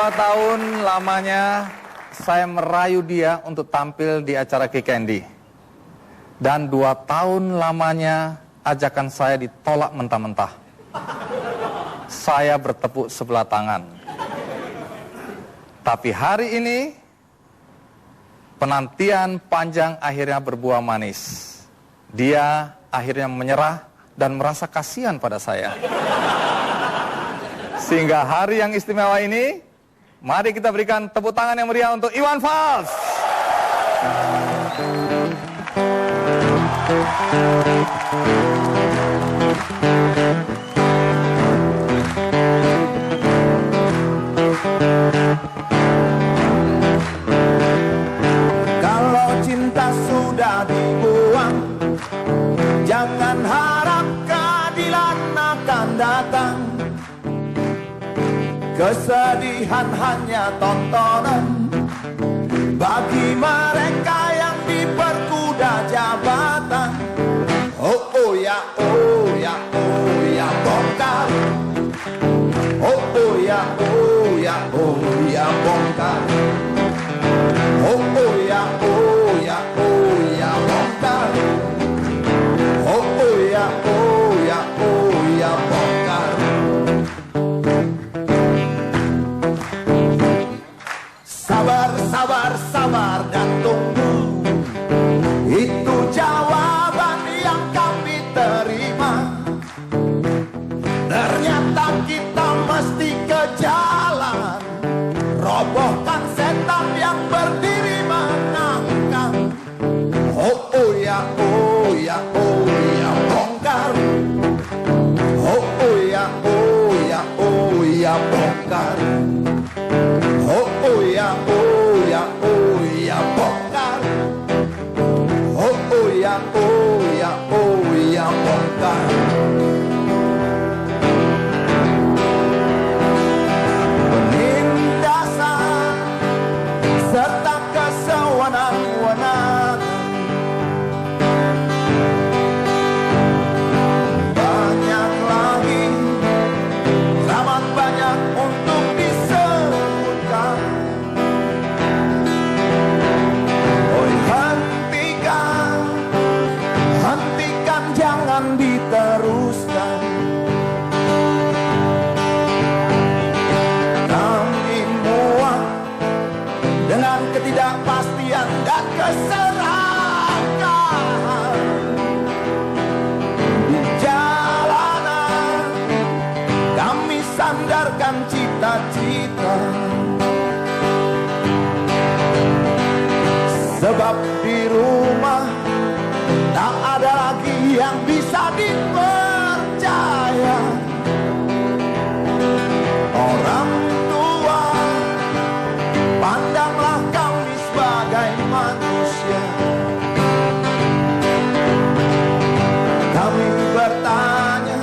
tahun lamanya saya merayu dia untuk tampil di acara Kick Candy. Dan 2 tahun lamanya ajakan saya ditolak mentah-mentah. Saya bertepuk sebelah tangan. Tapi hari ini penantian panjang akhirnya berbuah manis. Dia akhirnya menyerah dan merasa kasihan pada saya. Sehingga hari yang istimewa ini, mari kita berikan tepuk tangan yang meriah untuk Iwan Fals. Kalau cinta sudah dibuang, jangan harap keadilan akan datang. Kesedihan hanya tontonan bagi mereka yang diperkuda jabatan. Oh oh ya, oh ya, oh ya, bongkar. Oh oh ya, oh ya, oh ya, bongkar. Oh oh ya, oh ya, oh ya, bongkar. Oh oh ya, oh ya, oh ya, bongkar. Sabar, sabar, sabar dan tunggu. Itu jawaban yang kami terima. Ternyata kita mesti ke jalan, robohkan setan yang berdiri mengangkang. Oh oh ya, oh ya, oh ya, bongkar. Oh oh ya, oh ya, oh ya, bongkar. Oh oh ya, oh ya, oh ya, bongkar. Oh oh ya, oh ya, oh ya, bongkar. Penindasan serta kesewenang-wenangan, banyak lagi, amat banyak untuk disebutkan. Oi, hentikan, hentikan, jangan diteruskan. Kami muak dengan ketidakpastian dan keserakahan. Di jalanan kami sandarkan cita-cita, sebab di rumah tak ada lagi yang bisa dipercaya. Orang tua, pandanglah kami sebagai manusia. Kami bertanya,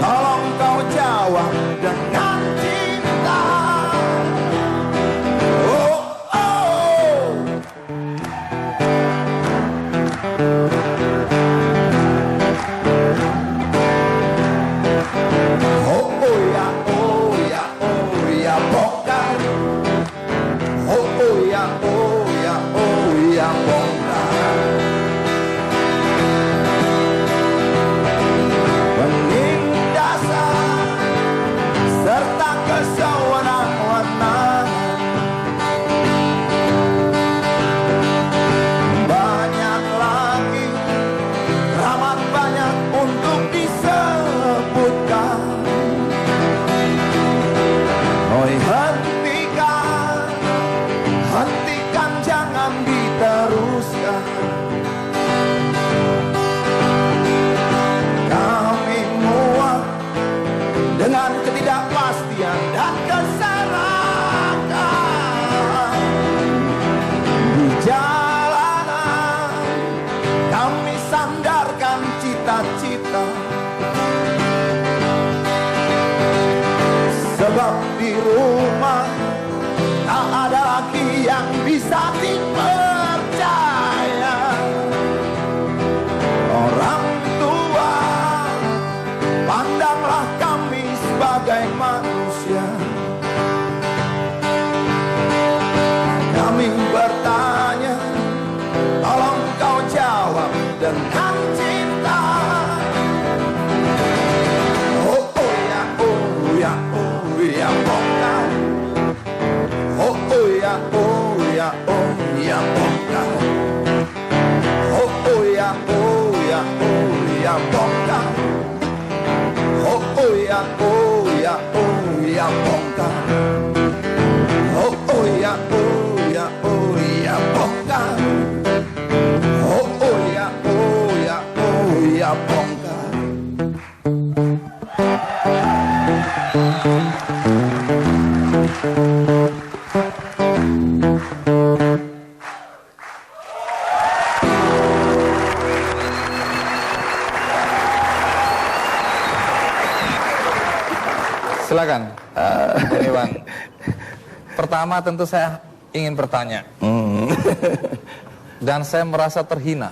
tolong kau jawab dengan cinta. Oh oh. Oh oh ya, oh ya, oh ya, bongkar. Oh oh ya, oh ya, oh ya, bongkar. Penindasan serta kesewenang-wenangan, banyak lagi, amat banyak untuk disebutkan. Oi, hentikan, hentikan, jangan diteruskan. Kami muak dengan ketidakpastian dan keserakan. Di jalanan kami sandarkan cita-cita, sebab di rumah tak ada lagi yang bisa dipercaya. dengan cinta. Oh oh ya oh ya oh ya bongkar. Oh oh ya oh ya oh ya bongkar. Oh oh ya oh ya oh ya bongkar. Oh oh ya oh ya oh ya bongkar. Oh oh ya oh ya oh ya bongkar. Oh oh ya oh ya oh ya bongkar. Silakan. Ini Bang. Pertama tentu saya ingin bertanya. Dan saya merasa terhina.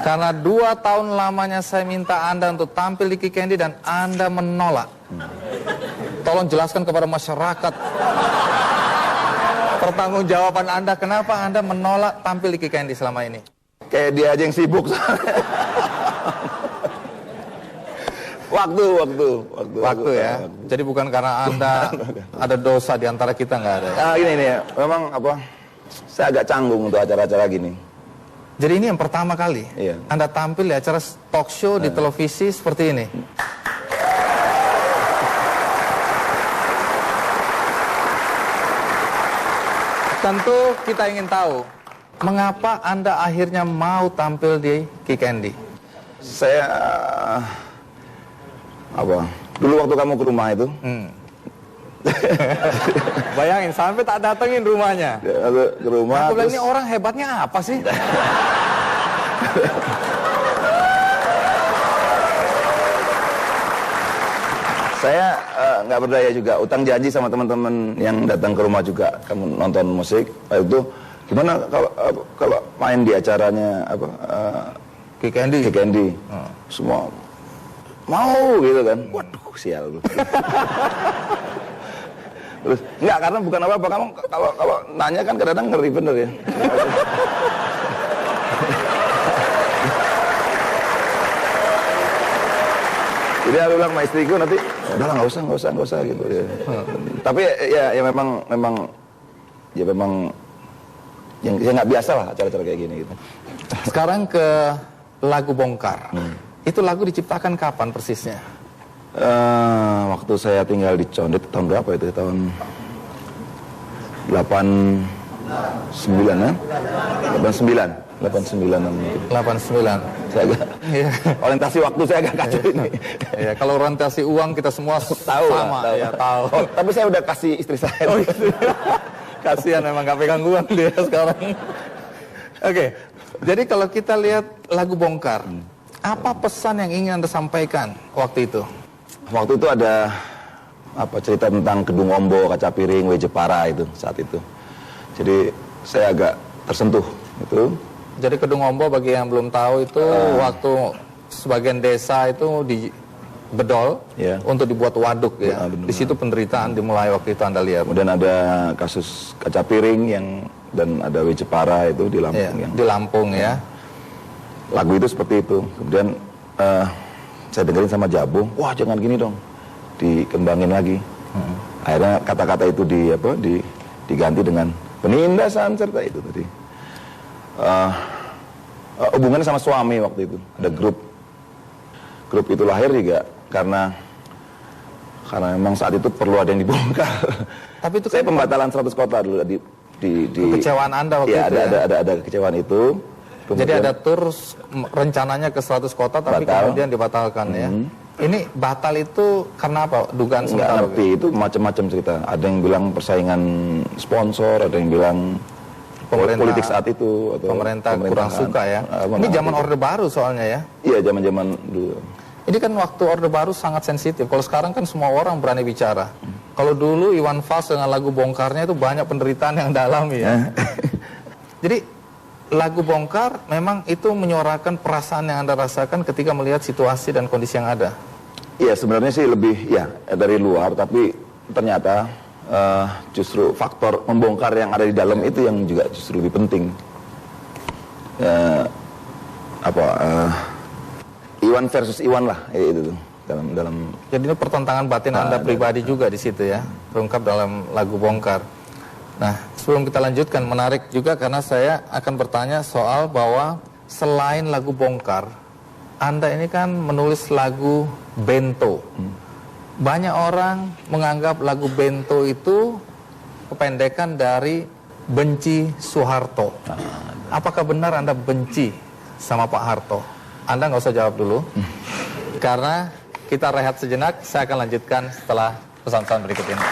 Karena 2 tahun lamanya saya minta Anda untuk tampil di Kikendi dan Anda menolak. Tolong jelaskan kepada masyarakat pertanggungjawaban Anda, kenapa Anda menolak tampil di Kikendi selama ini? Kayak dia aja yang sibuk. Waktu ya. Jadi bukan karena Anda ada dosa di antara kita, nggak ada. Gini ya, memang saya agak canggung untuk acara-acara gini. Jadi ini yang pertama kali Iya. Anda tampil di acara talk show di televisi seperti ini. Tentu kita ingin tahu mengapa Anda akhirnya mau tampil di Kikendi. Saya dulu waktu kamu ke rumah itu, Bayangin sampai tak datengin rumahnya. ke rumah. Aku bilang ini orang hebatnya apa sih? Saya nggak berdaya juga, utang janji sama teman-teman yang datang ke rumah juga. Kamu nonton musik, itu gimana kalau main di acaranya Kikendi, semua mau gitu kan? Waduh, sial lu. Terus nggak, karena bukan apa-apa, kamu kalau nanya kan kadang-kadang ngeri bener ya. Jadi aku bilang sama istriku nanti, udahlah nggak usah gitu ya. Tapi ya memang yang saya nggak biasa lah acara-acara kayak gini gitu. Sekarang ke lagu Bongkar. Itu lagu diciptakan kapan persisnya? Waktu saya tinggal di Condet tahun berapa itu? Tahun 89 ya? 89 mungkin. 89. Saya agak orientasi waktu saya agak kacau ini. Ya, kalau orientasi uang kita semua tahu sama. tahu. Ya, tahu. Oh, tapi saya udah kasih istri saya. Oh, gitu. Kasihan memang gak pegang uang dia sekarang. Oke. Jadi kalau kita lihat lagu Bongkar, apa pesan yang ingin Anda sampaikan waktu itu? Waktu itu ada cerita tentang Kedung Ombo, Kaca Piring, Wejepara itu saat itu. Jadi saya agak tersentuh itu. Jadi Kedung Ombo bagi yang belum tahu itu waktu sebagian desa itu dibedol untuk dibuat waduk ya. Di situ penderitaan dimulai waktu itu Anda lihat. Kemudian ada kasus Kaca Piring dan ada Wejepara itu di Lampung di Lampung ya. Lagu itu seperti itu. Kemudian saya dengerin sama Jabo, wah jangan gini dong, dikembangin lagi. Akhirnya kata-kata itu diganti dengan penindasan serta itu tadi. Hubungannya sama suami waktu itu, ada grup itu lahir juga karena memang saat itu perlu ada yang dibongkar. Tapi itu saya pembatalan 100 kota dulu di kekecewaan Anda waktu itu. Ada kekecewaan itu. Kemudian, jadi ada tur rencananya ke 100 kota tapi kemudian dibatalkan ya. Ini batal itu karena apa? Dugaan sementara. Nggak ngerti, itu macam-macam cerita. Ada yang bilang persaingan sponsor, ada yang bilang politik saat itu atau pemerintah kurang suka ya. Ini zaman Orde Baru soalnya ya. Iya, zaman-zaman dulu. Ini kan waktu Orde Baru sangat sensitif. Kalau sekarang kan semua orang berani bicara. Kalau dulu Iwan Fals dengan lagu Bongkarnya itu banyak penderitaan yang dialami ya. Jadi lagu Bongkar memang itu menyuarakan perasaan yang Anda rasakan ketika melihat situasi dan kondisi yang ada. Iya, sebenarnya sih lebih dari luar, tapi ternyata justru faktor membongkar yang ada di dalam itu yang juga justru lebih penting. Iwan versus Iwan lah, itu tuh dalam. Jadi ini pertentangan batin Anda pribadi juga di situ ya, terungkap dalam lagu Bongkar. Nah, sebelum kita lanjutkan, menarik juga karena saya akan bertanya soal bahwa selain lagu Bongkar, Anda ini kan menulis lagu Bento. Banyak orang menganggap lagu Bento itu kependekan dari benci Soeharto. Apakah benar Anda benci sama Pak Harto? Anda nggak usah jawab dulu, karena kita rehat sejenak. Saya akan lanjutkan setelah pesan-pesan berikut ini.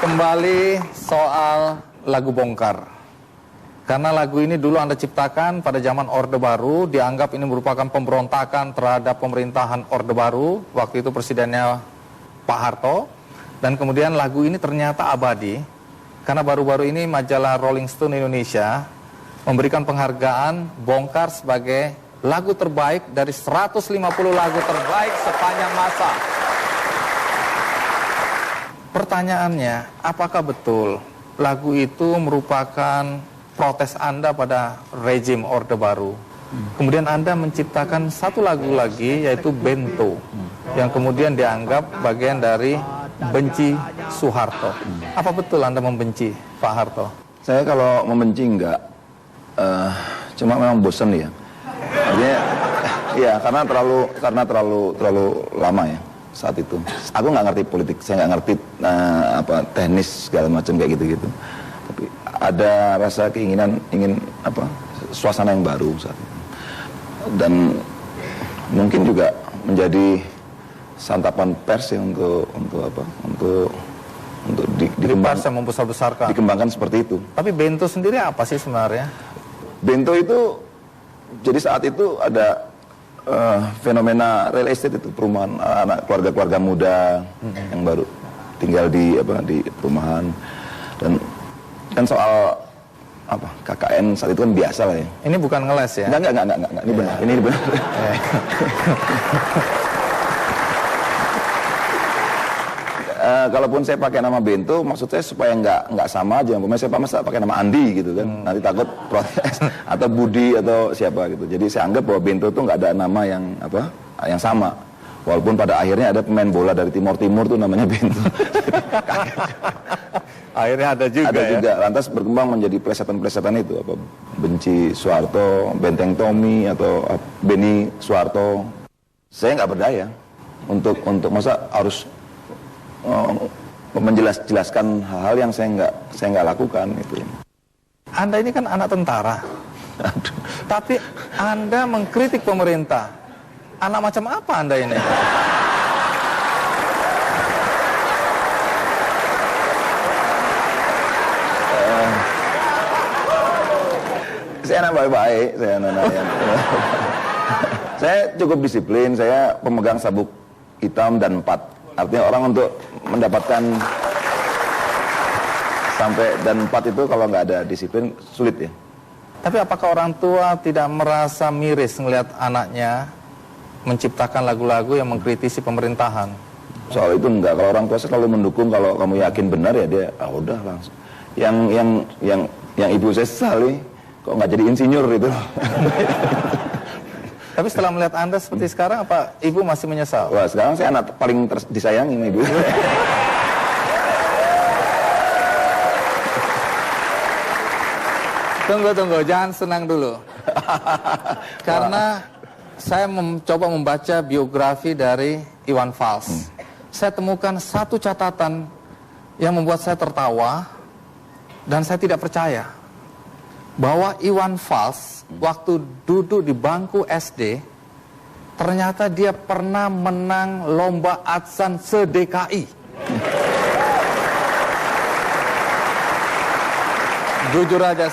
Kembali soal lagu Bongkar. Karena lagu ini dulu Anda ciptakan pada zaman Orde Baru, dianggap ini merupakan pemberontakan terhadap pemerintahan Orde Baru. Waktu itu presidennya Pak Harto. Dan kemudian lagu ini ternyata abadi, karena baru-baru ini majalah Rolling Stone Indonesia memberikan penghargaan Bongkar sebagai lagu terbaik dari 150 lagu terbaik sepanjang masa. Pertanyaannya, apakah betul lagu itu merupakan protes Anda pada rezim Orde Baru? Kemudian Anda menciptakan satu lagu lagi, yaitu Bento, yang kemudian dianggap bagian dari benci Soeharto. Apa betul Anda membenci Pak Harto? Saya kalau membenci enggak, cuma memang bosan ya. Artinya, ya karena terlalu lama ya saat itu. Aku nggak ngerti politik, saya nggak ngerti teknis segala macam kayak gitu-gitu. Tapi ada rasa keinginan ingin suasana yang baru saat itu. Dan mungkin juga menjadi santapan pers ya untuk dikembangkan seperti itu. Tapi Bento sendiri apa sih sebenarnya? Bento itu jadi saat itu ada fenomena real estate itu, perumahan anak keluarga muda yang baru tinggal di perumahan, dan kan soal KKN saat itu kan biasa lah ya. Ini bukan ngeles ya? Enggak, ini benar. Ini benar. Kalaupun saya pakai nama Bento, maksud saya supaya nggak sama aja. Saya pakai nama Andi gitu kan, nanti takut protes atau Budi atau siapa gitu. Jadi saya anggap bahwa Bento itu nggak ada nama yang sama. Walaupun pada akhirnya ada pemain bola dari Timur tuh namanya Bento. Akhirnya ada juga. Lantas berkembang menjadi plesetan-plesetan itu, benci Soeharto, Benteng Tommy atau Beni Soeharto. Saya nggak berdaya untuk masa harus menjelaskan hal-hal yang saya nggak lakukan itu. Anda ini kan anak tentara. Tapi Anda mengkritik pemerintah. Anak macam apa Anda ini? Saya anak baik-baik, saya cukup disiplin, saya pemegang sabuk hitam dan 4. Artinya orang untuk mendapatkan sampai dan 4 itu kalau nggak ada disiplin sulit ya. Tapi apakah orang tua tidak merasa miris melihat anaknya menciptakan lagu-lagu yang mengkritisi pemerintahan? Soal itu enggak, kalau orang tua selalu mendukung, kalau kamu yakin benar ya dia udah langsung. Yang ibu saya sesali kok nggak jadi insinyur itu. Tapi setelah melihat Anda seperti sekarang, apa Ibu masih menyesal? Wah, sekarang saya anak paling disayangi Ibu. Tunggu, jangan senang dulu. Karena saya mencoba membaca biografi dari Iwan Fals. Saya temukan satu catatan yang membuat saya tertawa dan saya tidak percaya. Bahwa Iwan Fals waktu duduk di bangku SD, ternyata dia pernah menang lomba adzan se-DKI. Jujur aja,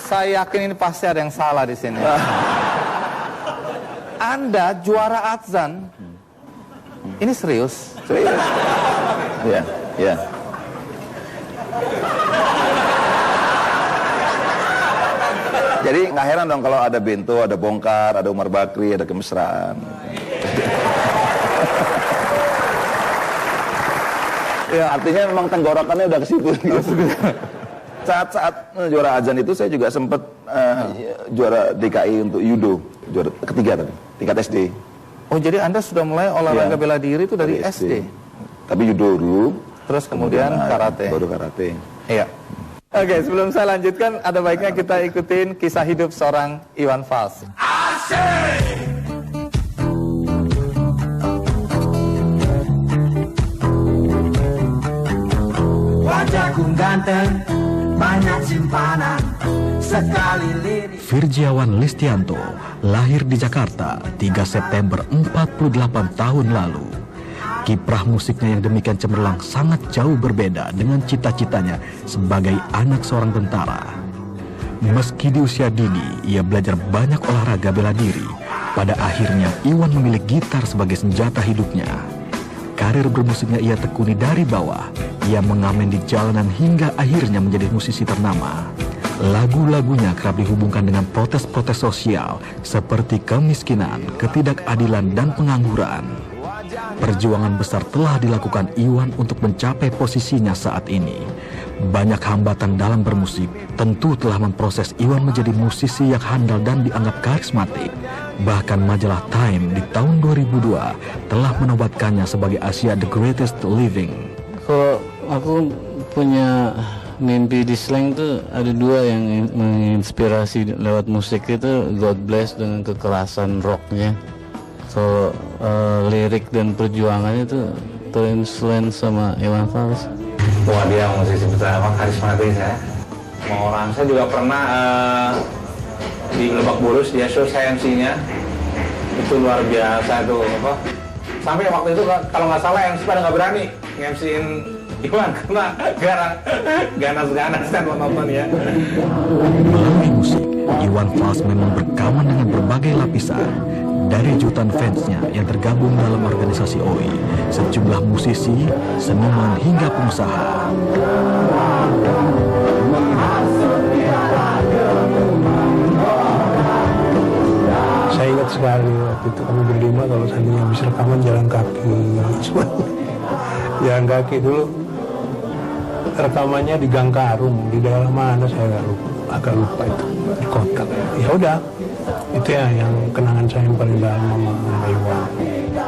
saya yakin ini pasti ada yang salah di sini. Anda juara adzan, ini serius? Serius? Iya. Jadi nggak heran dong kalau ada Bento, ada Bongkar, ada Umar Bakri, ada kemesraan. Ya, artinya memang tenggorokannya udah ke situ. Saat juara azan itu saya juga sempat juara DKI untuk judo, juara ketiga tadi, tingkat SD. Oh, jadi Anda sudah mulai olahraga bela diri itu dari SD? Tapi judo dulu. Terus kemudian karate. Baru karate. Iya. Oke, sebelum saya lanjutkan, ada baiknya kita ikutin kisah hidup seorang Iwan Fals. Wajahku ganteng, banyak simpanan, sekali lirik. Virjiawan Listianto lahir di Jakarta 3 September 48 tahun lalu. Kiprah musiknya yang demikian cemerlang sangat jauh berbeda dengan cita-citanya sebagai anak seorang tentara. Meski di usia dini, ia belajar banyak olahraga bela diri. Pada akhirnya, Iwan memilih gitar sebagai senjata hidupnya. Karir bermusiknya ia tekuni dari bawah. Ia mengamen di jalanan hingga akhirnya menjadi musisi ternama. Lagu-lagunya kerap dihubungkan dengan protes-protes sosial seperti kemiskinan, ketidakadilan, dan pengangguran. Perjuangan besar telah dilakukan Iwan untuk mencapai posisinya saat ini. Banyak hambatan dalam bermusik tentu telah memproses Iwan menjadi musisi yang handal dan dianggap karismatik. Bahkan majalah Time di tahun 2002 telah menobatkannya sebagai Asia The Greatest Living. Kalau aku punya mimpi di Slank tuh ada dua yang menginspirasi lewat musik itu, God Bless dengan kekerasan rocknya. Kalau lirik dan perjuangannya itu terinfluence sama Iwan Fals. Wah, dia musisi pertama karismatis ya. Mau orang, saya juga pernah di Lebak Bulus, dia show saya MC-nya. Itu luar biasa tuh, apa? Sampai waktu itu kalau nggak salah MC pada nggak berani nge-MC-in Iwan karena ganas-ganas kan nonton ya. Melalui musik, Iwan Fals memang berkawan dengan berbagai lapisan. Dari jutaan fansnya yang tergabung dalam organisasi OI, sejumlah musisi, seniman hingga pengusaha. Saya ingat sekali waktu itu kami berlima kalau seandainya habis rekaman jalan kaki. Jalan kaki dulu. Rekamannya di Gang Karung, di daerah mana saya agak lupa itu, di kota. Ya udah, itu ya yang kenangan saya yang paling dalam sama Iwan.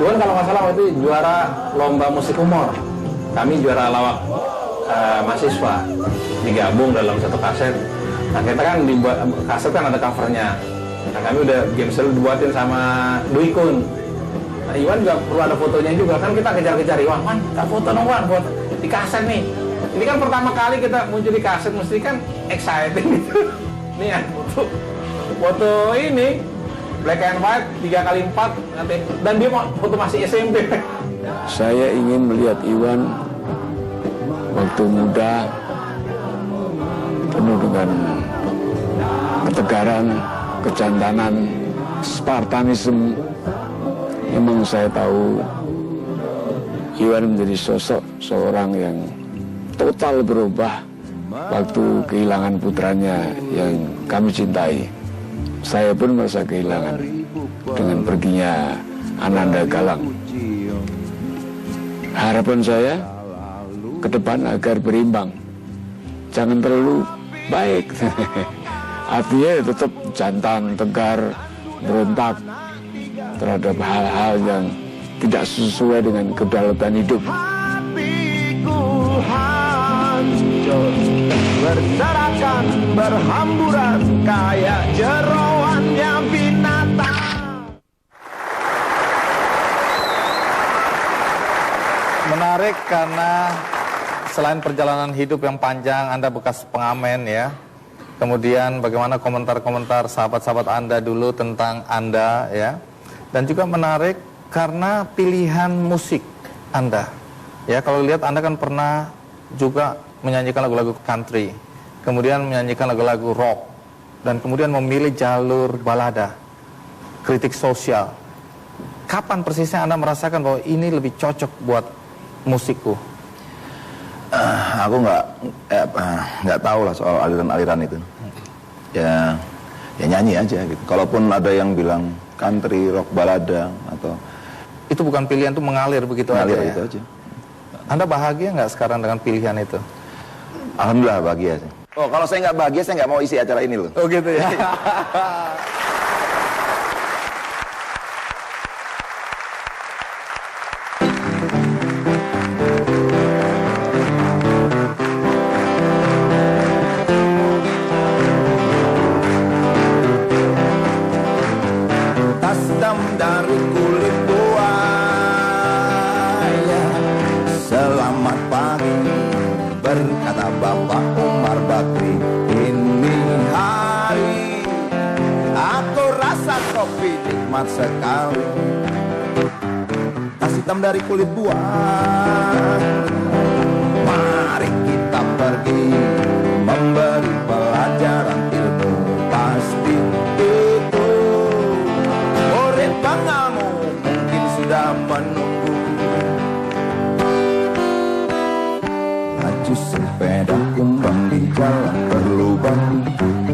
Iwan kalau nggak salah waktu itu juara lomba musik humor. Kami juara lawak mahasiswa, digabung dalam satu kaset. Nah, kita kan dibuat kaset kan ada covernya. Nah, kami udah game selalu dibuatin sama Dwi Kun. Nah, Iwan juga perlu ada fotonya juga, kan kita kejar-kejar Iwan, tak foto dong Wan, buat di kaset nih. Ini kan pertama kali kita muncul di kaset, mesti kan exciting gitu. Nih ya, foto ini black and white 3x4 nanti, dan dia foto masih SMP. Saya ingin melihat Iwan waktu muda, penuh dengan ketegaran, kejantanan, Spartanisme. Memang saya tahu Iwan menjadi sosok seorang yang total berubah waktu kehilangan putranya yang kami cintai. Saya pun merasa kehilangan dengan perginya Ananda Galang. Harapan saya ke depan agar berimbang, jangan terlalu baik. Artinya tetap jantan, tegar, berontak terhadap hal-hal yang tidak sesuai dengan kedaulatan hidup. Berserakan, berhamburan kayak jeroannya binatang. Menarik karena selain perjalanan hidup yang panjang, Anda bekas pengamen ya. Kemudian bagaimana komentar-komentar sahabat-sahabat Anda dulu tentang Anda ya. Dan juga menarik karena pilihan musik Anda. Ya, kalau lihat Anda kan pernah juga menyanyikan lagu-lagu country, kemudian menyanyikan lagu-lagu rock, dan kemudian memilih jalur balada, kritik sosial. Kapan persisnya Anda merasakan bahwa ini lebih cocok buat musikku? Aku nggak tahu lah soal aliran-aliran itu. Ya nyanyi aja gitu. Kalaupun ada yang bilang country, rock, balada atau itu bukan pilihan, itu mengalir begitu mengalir aja. itu Ya? aja. Anda bahagia nggak sekarang dengan pilihan itu? Alhamdulillah bahagia sih. Oh, kalau saya nggak bahagia, saya nggak mau isi acara ini loh. Oh gitu ya. Tas hitam dari kulit buaya. Selamat pagi, berkata Bapak Umar Bakri. Ini hari aku rasa kopi nikmat sekali. Tas hitam dari kulit buaya. Mari kita pergi memberi pelajaran ilmu. Pasti itu murid bangalmu mungkin sudah menunggu. Laju sepeda kumbang di jalan berlubang.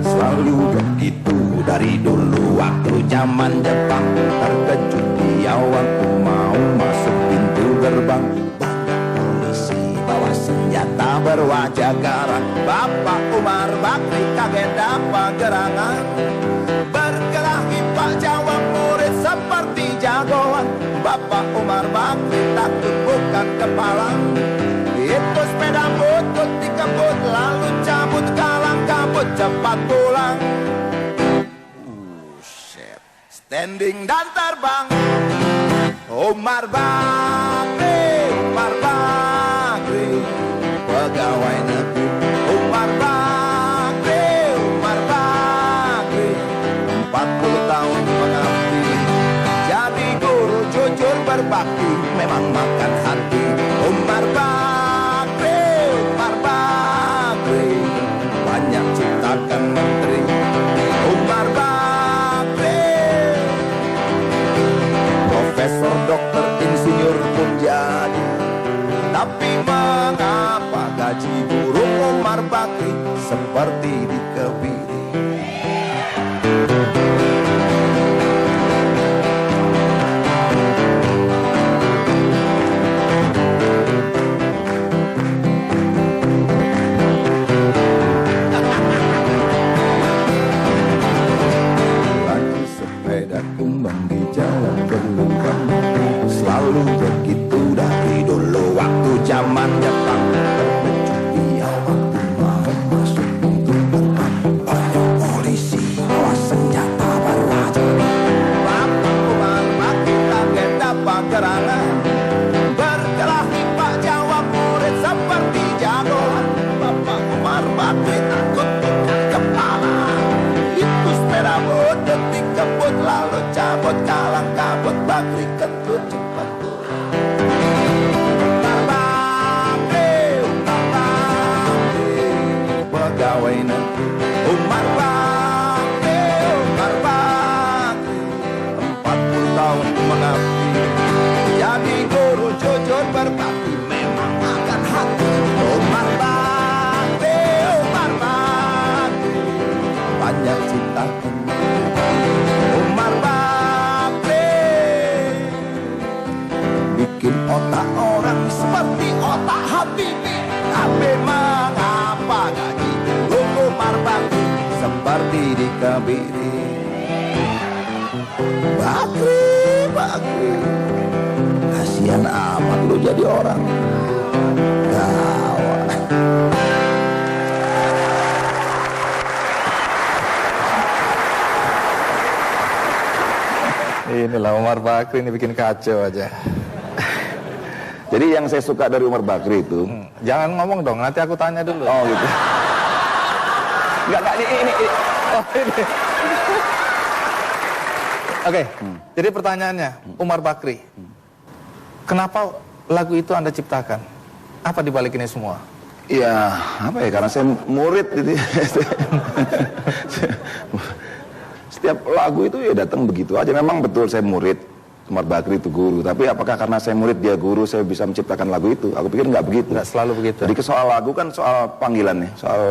Selalu begitu dari dulu waktu zaman Jepang. Terkejut dia waktu mau masuk pintu gerbang. Banyak polisi bawa senjata berwajah garang. Bapak Umar Bakri kaget apa gerangan. Berkelahi Pak jawab murid seperti jagoan. Bapak Umar Bakri takut bukan kepala. Itu sepeda butut dikebut lalu cabut kalang kabut cepat pulang. Shit. Standing dan terbang. Umar Bakri, Umar Bakri, pegawai negeri. Umar Bakri, Umar Bakri, 40 tahun mengabdi. Jadi guru jujur berbakti, memang makan hati. Umar Bakri, Umar Bakri, banyak ciptakan menteri. Umar Bakri, profesor, dokter, insinyur pun jadi. Tapi mengapa gaji guru Umar Bakri seperti dikebiri? Lagi sepeda kumbang di jalan berlubang. Selalu begitu dari dulu waktu zaman Jepang. Terkejut dia waktu mau masuk pintu gerbang. Banyak polisi bawa senjata berwajah. Bapak Umar Bakri kaget apa gerangan. Berkelahi Pak jawab murid seperti jagoan. Bapak Umar Bakri takut bukan kepala. Itu sepeda butut dikebut lalu cabut kalang kabut. Bakri kentut cepat pulang. Umar Bakri, Umar Bakri, pegawai negeri. Umar Bakri, Umar Bakri, 40 tahun mengabdi. Jadi guru jujur berbakti, memang makan hati. Umar Bakri, Umar Bakri, banyak ciptakan. Umar Bakri bikin otak orang seperti otak Habibie. Tapi mengapa gaji guru Umar Bakri seperti dikebiri? Bakri, Bakri, kasihan amat lu jadi orang. Gawat. Inilah Umar Bakri ini bikin kacau aja. Jadi yang saya suka dari Umar Bakri itu, Jangan ngomong dong, nanti aku tanya dulu. oh gitu. Enggak ini. Oh, ini. Oke, jadi pertanyaannya, Umar Bakri, kenapa lagu itu Anda ciptakan? Apa dibalik ini semua? Ya, apa ya, karena saya murid gitu. Setiap lagu itu ya datang begitu aja. Memang betul saya murid, Umar Bakri itu guru. Tapi apakah karena saya murid dia guru, saya bisa menciptakan lagu itu? Aku pikir nggak begitu. Nggak selalu begitu. Jadi soal lagu kan soal panggilan ya, soal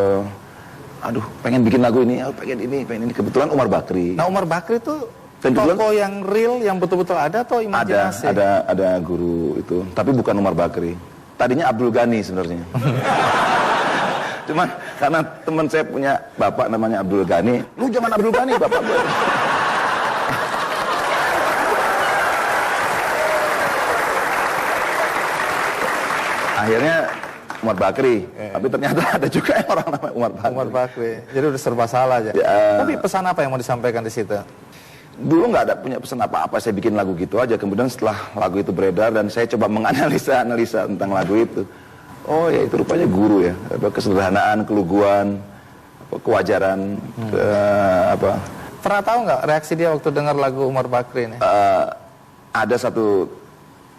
aduh pengen bikin lagu ini, pengen ini. Kebetulan Umar Bakri. Nah, Umar Bakri itu Dan tokoh yang real, yang betul-betul ada atau imajinasi? Ada guru itu, tapi bukan Umar Bakri. tadinya Abdul Ghani sebenarnya. Cuman karena teman saya punya bapak namanya Abdul Ghani, lu jangan Abdul Ghani bapak gue. Akhirnya Umar Bakri, tapi ternyata ada juga yang orang namanya Umar Bakri. Umar Bakri. Jadi udah serba salah aja. Ya. Tapi pesan apa yang mau disampaikan di situ? Dulu nggak ada punya pesan apa-apa, saya bikin lagu gitu aja. Kemudian setelah lagu itu beredar dan saya coba menganalisa tentang lagu itu. Oh ya itu rupanya guru ya, kesederhanaan, keluguan, kewajaran, Pernah tahu nggak reaksi dia waktu dengar lagu Umar Bakri ini? ada satu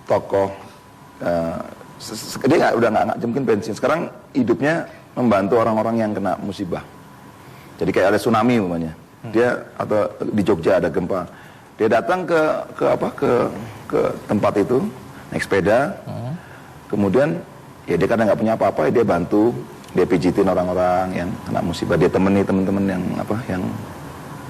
tokoh, dia udah nggak mungkin pensiun. Sekarang hidupnya membantu orang-orang yang kena musibah. Jadi kayak ada tsunami umpamanya. Dia atau di Jogja ada gempa. Dia datang ke tempat itu naik sepeda. Kemudian ya dia kadang nggak punya apa-apa, ya dia bantu, dia pijitin orang-orang yang kena musibah, dia temani teman-teman yang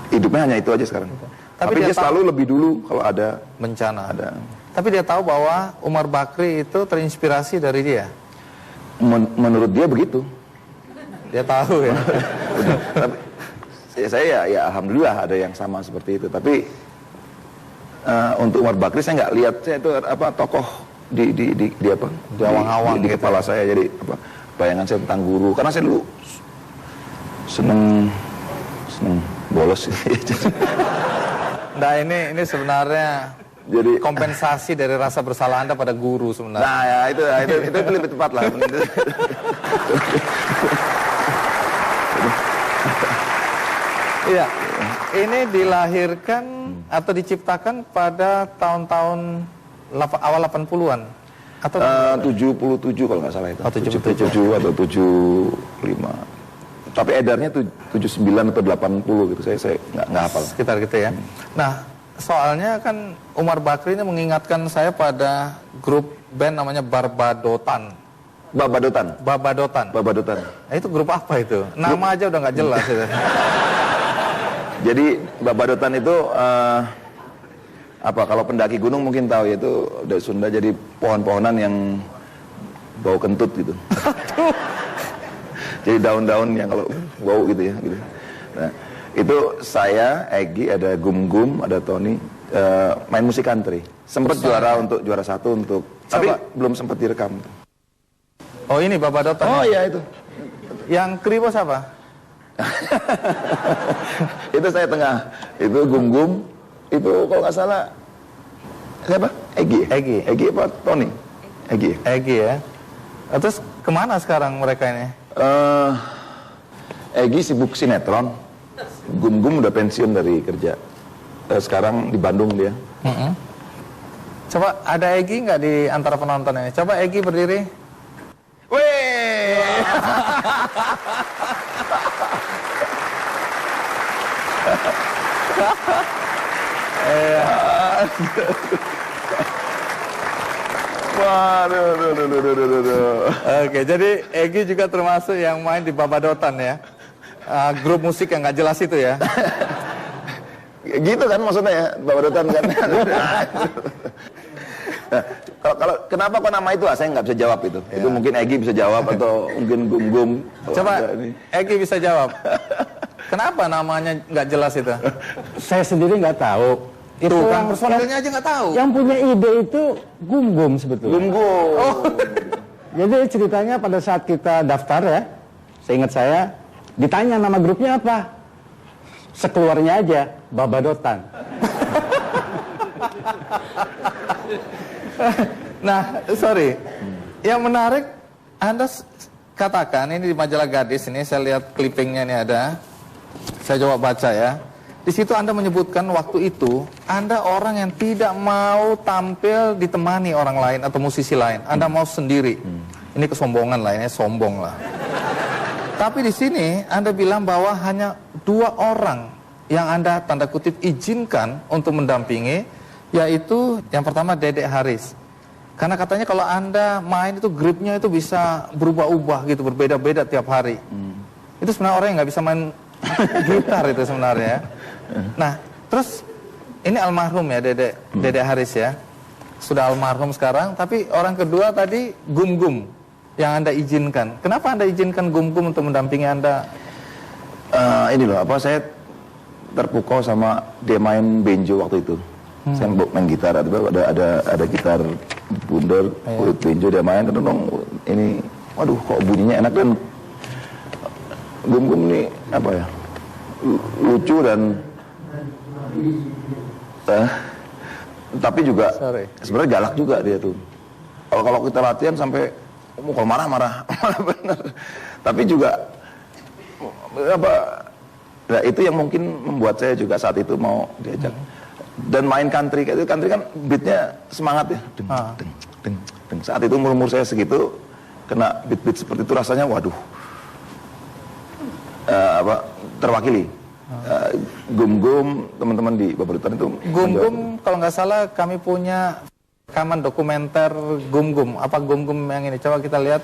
hidupnya hanya itu aja sekarang. Tapi dia selalu lebih dulu kalau ada bencana. Ada. Tapi dia tahu bahwa Umar Bakri itu terinspirasi dari dia. Menurut dia begitu. Dia tahu ya. Tapi saya ya alhamdulillah ada yang sama seperti itu. Tapi untuk Umar Bakri saya nggak lihat, saya itu tokoh di apa? Di awang-awang di gitu. kepala saya. Jadi bayangan saya tentang guru. Karena saya dulu seneng bolos. Nah ini sebenarnya Jadi kompensasi dari rasa bersalah Anda pada guru sebenarnya. nah ya itu lebih tepat lah. Iya. Ini dilahirkan atau diciptakan pada tahun-tahun awal 80-an atau 77 kalau nggak salah itu. Oh, 77 atau 75. Tapi edarnya 79 atau 80 gitu. Saya nggak hafal. sekitar gitu ya. Nah, soalnya kan Umar Bakri ini mengingatkan saya pada grup band namanya Babadotan. Babadotan. Nah, itu grup apa itu? Nama aja udah nggak jelas itu. Jadi Babadotan itu kalau pendaki gunung mungkin tahu, yaitu dari Sunda, jadi pohon-pohonan yang bau kentut gitu. Jadi daun-daun yang kalau bau gitu ya gitu. Nah, itu saya, Egy, ada Gum-Gum, ada Tony, main musik country. Sempat juara satu untuk, tapi belum sempat direkam. Oh ini Babadotan. Oh iya itu. Yang kribo siapa? Itu saya tengah. Itu Gum-Gum, itu kalau nggak salah siapa? Egy apa Tony? Egy ya. Terus kemana sekarang mereka ini? Egy sibuk sinetron. Gum-Gum udah pensiun dari kerja. Sekarang di Bandung dia. Coba ada Egy nggak di antara penonton ini? Coba Egy berdiri. Weh. Waduh. Oke, jadi Egy juga termasuk yang main di Babadotan ya. Grup musik yang nggak jelas itu ya. Gitu kan maksudnya ya, Babadotan kan. Nah, kalau kenapa kok nama itu saya nggak bisa jawab itu. Ya. Itu mungkin Egy bisa jawab atau mungkin Gum-Gum. Coba Egy bisa jawab. Kenapa namanya nggak jelas itu? Saya sendiri nggak tahu. Itu Kan personilnya aja nggak tahu. Yang punya ide itu Gum-Gum sebetulnya. Gum-Gum. Oh. Jadi ceritanya pada saat kita daftar ya, seingat saya ditanya nama grupnya apa, sekeluarnya aja Babadotan. Nah, sorry. Yang menarik, Anda katakan ini di majalah Gadis ini, saya lihat clippingnya ini ada. Saya coba baca ya. Di situ Anda menyebutkan waktu itu Anda orang yang tidak mau tampil ditemani orang lain atau musisi lain. Anda mau sendiri. Ini kesombongan lah, ini sombong lah. Tapi di sini Anda bilang bahwa hanya 2 orang yang Anda tanda kutip izinkan untuk mendampingi, yaitu yang pertama Dedek Haris. Karena katanya kalau Anda main itu gripnya itu bisa berubah-ubah gitu, berbeda-beda tiap hari. Itu sebenarnya orang yang nggak bisa main gitar itu sebenarnya. Nah, terus ini almarhum ya Dedek Haris ya. sudah almarhum sekarang, tapi orang kedua tadi Gum Gum yang Anda izinkan. Kenapa Anda izinkan Gum Gum untuk mendampingi Anda? Ini loh, saya terpukau sama dia main banjo waktu itu. Saya main gitar, ada gitar bundar, kulit banjo dia main, dong ini, waduh kok bunyinya enak, dan Gum Gum ini lucu dan tapi juga sebenarnya galak juga dia tuh. Kalau kita latihan sampai kalau marah bener. Tapi juga nah itu yang mungkin membuat saya juga saat itu mau diajak. Dan main country kan beatnya semangat ya. Deng. Saat itu umur saya segitu kena beat seperti itu rasanya waduh. Terwakili. Gum Gum teman-teman di Babadotan itu. Gum Gum kalau nggak salah kami punya rekaman dokumenter Gum Gum. Apa Gum Gum yang ini? Coba kita lihat.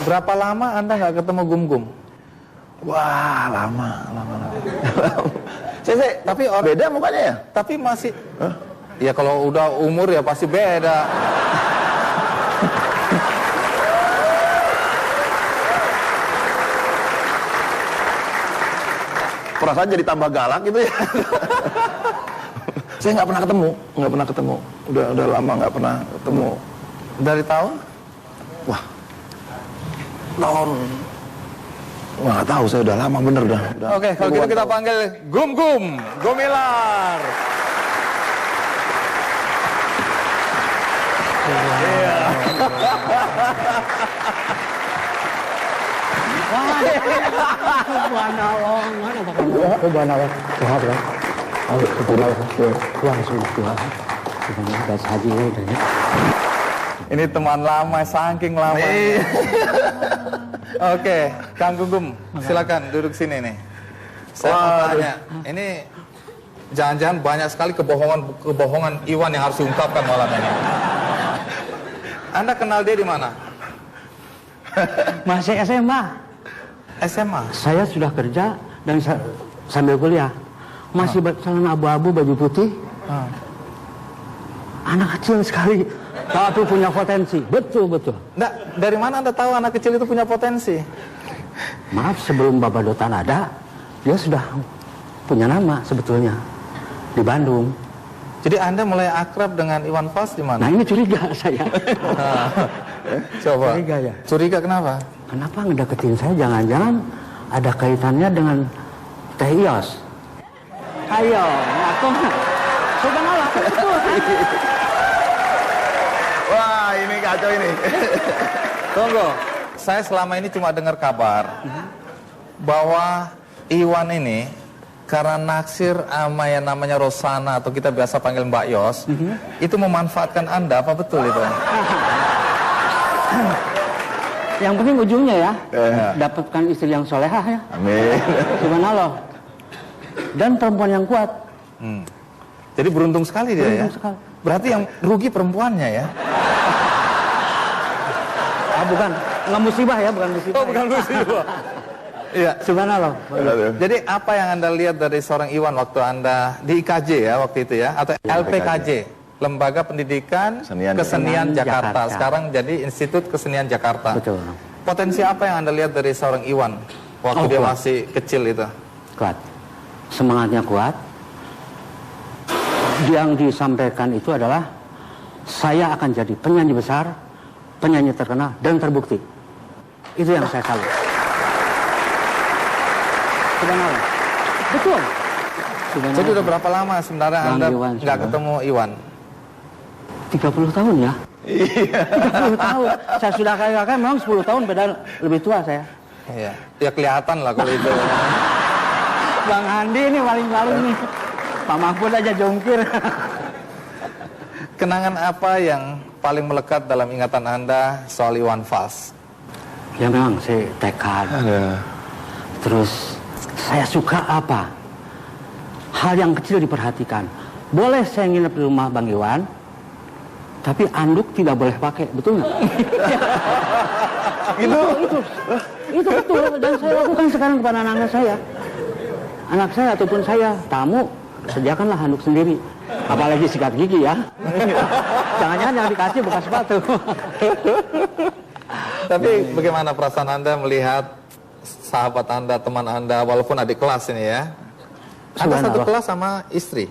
Berapa lama Anda nggak ketemu Gum Gum? Wah, lama. Tapi beda mukanya ya? Tapi masih, ya kalau udah umur ya pasti beda. Perasaan jadi tambah galak gitu ya. Saya nggak pernah ketemu. Udah lama nggak pernah ketemu. Dari tahun? Wah, tahun nggak tahu, saya udah lama bener dah. Oke, kalau gitu kita panggil Gum Gum Gumilar. Iya. Ini teman lama, saking lama. Oke, Kang Gum Gum, silakan duduk sini nih. Saya mau tanya, ini jangan-jangan banyak sekali kebohongan Iwan yang harus diungkapkan malam ini. Anda kenal dia di mana? Masih SMA. SMA. Saya sudah kerja dan sambil kuliah. Masih celana abu-abu, baju putih. Anak kecil sekali, tapi punya potensi. Betul. Nggak, dari mana Anda tahu anak kecil itu punya potensi? Maaf, sebelum Babadotan ada, dia sudah punya nama sebetulnya di Bandung. Jadi Anda mulai akrab dengan Iwan Fals di mana? Nah, ini curiga saya. Coba. Curiga ya. Curiga kenapa? Kenapa ngedeketin saya? Jangan-jangan ada kaitannya dengan Teh Ios. Ayo, aku subhanallah. Wah, ini kacau ini. Tunggu, saya selama ini cuma dengar kabar bahwa Iwan ini karena naksir sama yang namanya Rosana atau kita biasa panggil Mbak Yos, itu memanfaatkan Anda, apa betul itu? Yang penting ujungnya ya, dapatkan istri yang solehah ya. Amin. Subhanallah. Dan perempuan yang kuat. Jadi beruntung sekali dia Beruntung ya. sekali. Berarti yang rugi perempuannya ya. Bukan, nggak musibah ya, bukan musibah. Oh, bukan musibah. Iya. Subhanallah. Jadi apa yang Anda lihat dari seorang Iwan waktu Anda di IKJ ya waktu itu ya, atau LPKJ, Lembaga Pendidikan Kesenian Jakarta. Sekarang jadi Institut Kesenian Jakarta. Betul. Potensi apa yang Anda lihat dari seorang Iwan waktu dia masih kecil itu? Kuat. Semangatnya kuat. Yang disampaikan itu adalah saya akan jadi penyanyi besar, penyanyi terkenal dan terbukti. Itu yang saya salut. Subhanallah. Betul. sebenarnya. Jadi udah berapa lama sebenarnya Bang Anda Iwan nggak sudah. ketemu Iwan? 30 tahun ya? Iya. 30 tahun. Saya sudah kakak memang 10 tahun beda lebih tua saya. Iya. Ya kelihatan lah kalau itu. Bang Andi ini paling nih. Pak Mahfud aja jongkir. Kenangan apa yang paling melekat dalam ingatan Anda soal Iwan Fals? Ya memang saya tekad. Terus saya suka apa? Hal yang kecil diperhatikan. Boleh saya nginep di rumah Bang Iwan, tapi anduk tidak boleh pakai, betul nggak? Itu betul, dan saya lakukan sekarang kepada anak-anak saya. Anak saya ataupun saya, tamu, sediakanlah handuk sendiri. Apalagi sikat gigi ya. Jangan-jangan yang dikasih bekas sepatu. Tapi bagaimana perasaan Anda melihat sahabat Anda, teman Anda, walaupun adik kelas ini ya? Anda satu kelas sama istri?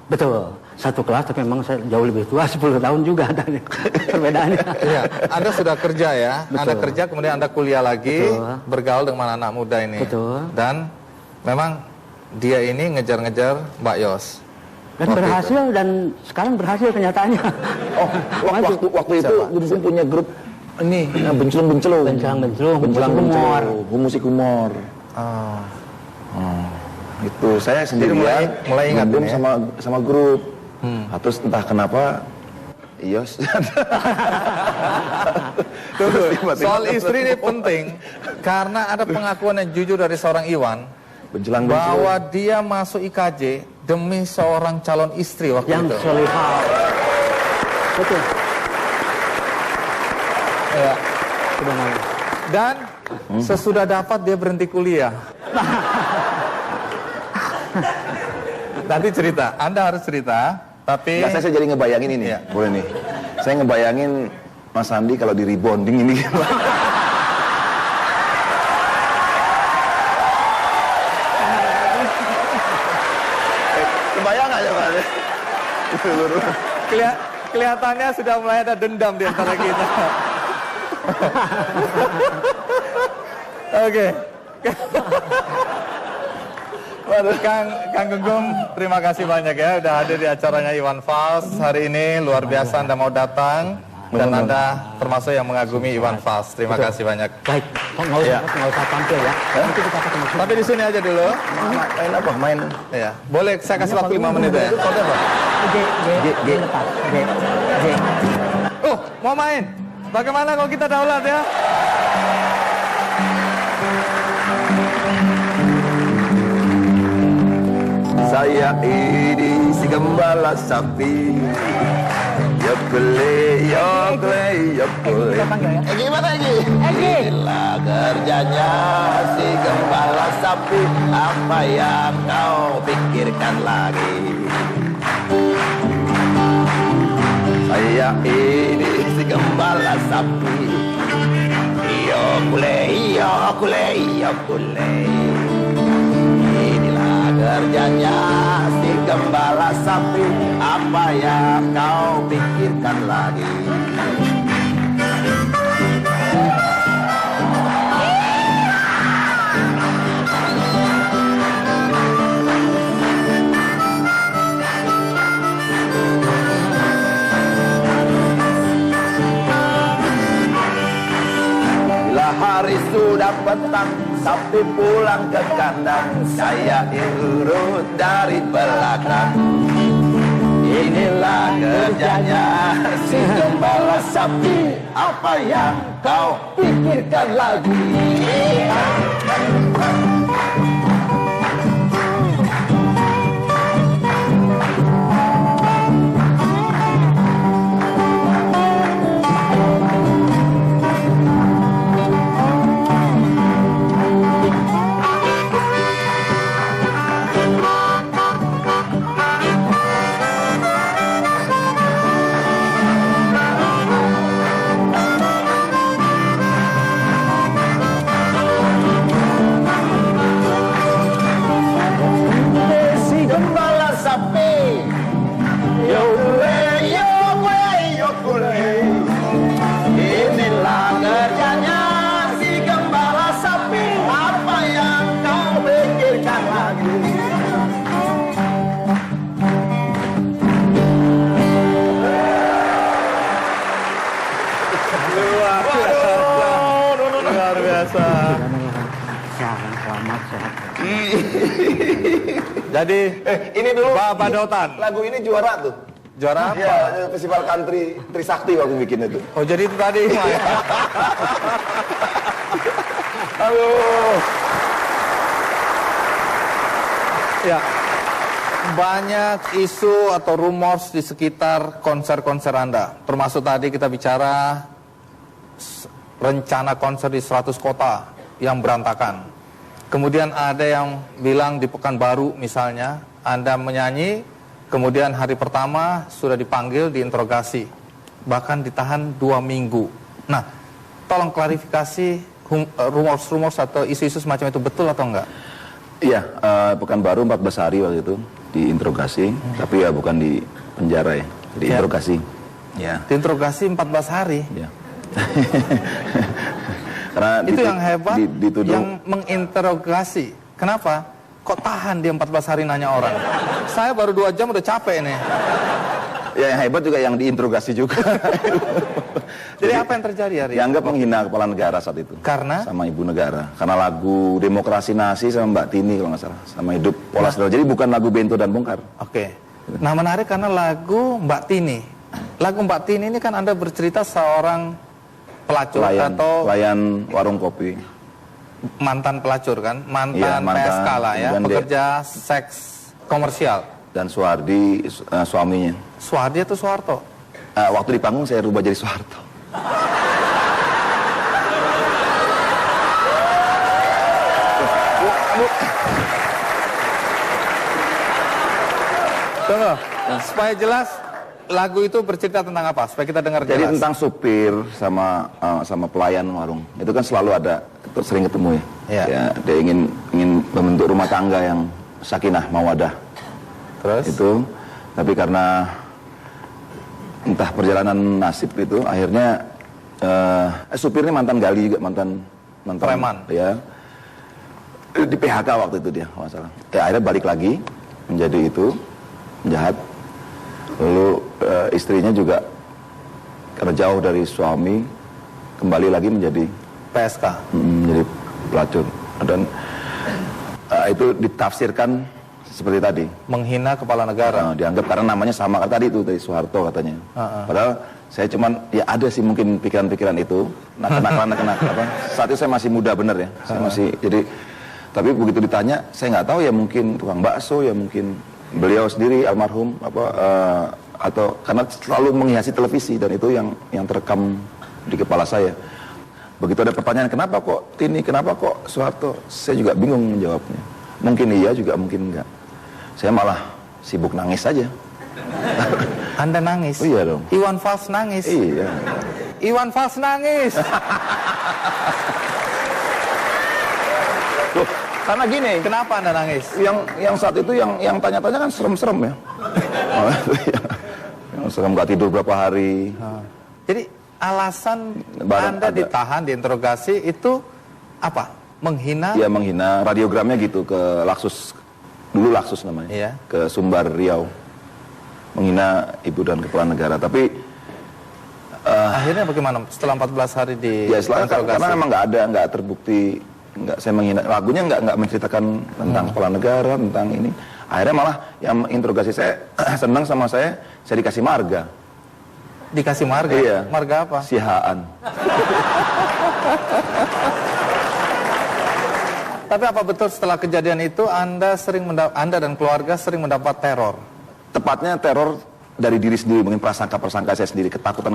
Betul, satu kelas tapi memang saya jauh lebih tua, 10 tahun juga ada perbedaannya. Iya, Anda sudah kerja ya? Betul. Anda kerja kemudian Anda kuliah lagi, Betul. bergaul dengan anak muda ini. Betul. Dan memang dia ini ngejar-ngejar Mbak Yos. Dan berhasil itu. Dan sekarang berhasil kenyataannya. Oh, waktu itu Gubun punya grup ini Bencelung. Humor. Musik humor. Itu saya sendirian mulai ingat gabung ini ya? sama grup. Terus entah kenapa Yos. Soal istri ini penting karena ada pengakuan yang jujur dari seorang Iwan bahwa dia masuk IKJ demi seorang calon istri waktu Yang itu. solihah. Betul. Ya. Benar. Dan sesudah dapat dia berhenti kuliah. Nanti cerita, Anda harus cerita. Tapi Nggak, saya jadi ngebayangin ini ya, boleh nih. Saya ngebayangin Mas Andi kalau di rebonding ini. Kebayang aja Pak. kelihatannya sudah mulai ada dendam di antara kita. Oke. Kang Gugum, terima kasih banyak ya udah hadir di acaranya Iwan Fals hari ini. Luar biasa Anda mau datang dan Anda termasuk yang mengagumi Iwan Fals. Terima kasih banyak. Baik, nggak usah tampil ya. Nanti kita ketemu. Tapi di sini aja dulu. Main apa? Main. Ya, boleh saya kasih waktu 5 menit ya. Kode apa? G. Oh, mau main? Bagaimana kalau kita daulat ya? Saya ini si gembala sapi. Yokle. Gimana Egi? Inilah kerjanya si gembala sapi. Apa yang kau pikirkan lagi? Saya ini si gembala sapi. Yokle. Inilah kerjanya si gembala sapi. Apa yang kau pikirkan lagi? Bila hari sudah petang, sapi pulang ke kandang, saya urut dari belakang. Inilah kerjanya si gembala sapi. Apa yang kau pikirkan lagi? Jadi Ini dulu Babadotan. lagu ini juara tuh. Juara apa? Ya, festival country Trisakti waktu bikin itu. Oh, jadi itu tadi. Aduh. Ya. Banyak isu atau rumors di sekitar konser-konser Anda. Termasuk tadi kita bicara rencana konser di 100 kota yang berantakan. Kemudian ada yang bilang di Pekanbaru misalnya, Anda menyanyi, kemudian hari pertama sudah dipanggil, diinterogasi. Bahkan ditahan 2 minggu. Nah, tolong klarifikasi rumors-rumors atau isu-isu semacam itu betul atau enggak? Iya, Pekanbaru 14 hari waktu itu diinterogasi, tapi ya bukan di penjara ya, diinterogasi. Ya. Diinterogasi 14 hari? Ya. Karena itu yang hebat, dituduh, yang menginterogasi. Kenapa? Kok tahan dia 14 hari nanya orang? Saya baru 2 jam udah capek nih. Ya yang hebat juga yang diinterogasi juga. Jadi apa yang terjadi hari ini? Dianggap menghina kepala negara saat itu. Karena? Sama ibu negara. Karena lagu Demokrasi Nasi sama Mbak Tini kalau nggak salah. Sama Hidup Pola Saudara. Jadi bukan lagu Bento dan Bongkar. Oke. Nah menarik karena lagu Mbak Tini. Lagu Mbak Tini ini kan Anda bercerita seorang pelacur atau pelayan warung kopi. Mantan pelacur kan? Mantan, Iya, mantan PSK lah ya. Pekerja seks komersial. Dan Suhardi suaminya. Suhardi atau Soeharto? Waktu di panggung saya rubah jadi Soeharto. Tunggu, supaya jelas lagu itu bercerita tentang apa? Supaya kita dengar jelas. Jadi tentang supir sama pelayan warung. Itu kan selalu ada, sering ketemu ya. Iya. Ya, dia ingin membentuk rumah tangga yang sakinah mawadah. Terus? Itu, tapi karena entah perjalanan nasib itu, akhirnya supirnya mantan gali juga, mantan preman. Ya, di PHK waktu itu dia, masalah. Ya akhirnya balik lagi menjadi itu penjahat. Lalu istrinya juga karena jauh dari suami kembali lagi menjadi PSK, menjadi pelacur. Dan itu ditafsirkan seperti tadi, menghina kepala negara. Dianggap karena namanya sama tadi itu dari Soeharto katanya. Padahal saya cuman ya ada sih mungkin pikiran-pikiran itu. Nah, kenakalan apa? Saat itu saya masih muda bener ya. Saya masih jadi, tapi begitu ditanya saya nggak tahu ya, mungkin tukang bakso ya, mungkin beliau sendiri almarhum apa atau karena selalu menghiasi televisi dan itu yang terekam di kepala saya. Begitu ada pertanyaan kenapa kok Tini, kenapa kok Soeharto, saya juga bingung menjawabnya. Mungkin iya juga mungkin enggak. Saya malah sibuk nangis saja. Anda nangis? Oh, iya dong. Iwan Fals nangis? Iya. Iwan Fals nangis. Loh, karena gini. Kenapa Anda nangis? Yang saat itu yang tanya-tanya kan serem-serem ya. Yang serem gak tidur berapa hari. Jadi alasan Anda ditahan, diinterogasi itu apa? Menghina? Iya, menghina. Radiogramnya gitu ke Laksus. Dulu Laksus namanya. Iya. Ke Sumbar, Riau. Menghina ibu dan kepala negara. Tapi akhirnya bagaimana setelah 14 hari di ya karena memang nggak terbukti, saya menghina. Lagunya nggak menceritakan tentang kepala negara, tentang ini. Akhirnya malah yang interogasi saya senang sama saya dikasih marga. Dikasih marga? Iya. Marga apa? Sihaan. Tapi apa betul setelah kejadian itu Anda dan keluarga sering mendapat teror? Tepatnya teror dari diri sendiri, mungkin prasangka saya sendiri, ketakutan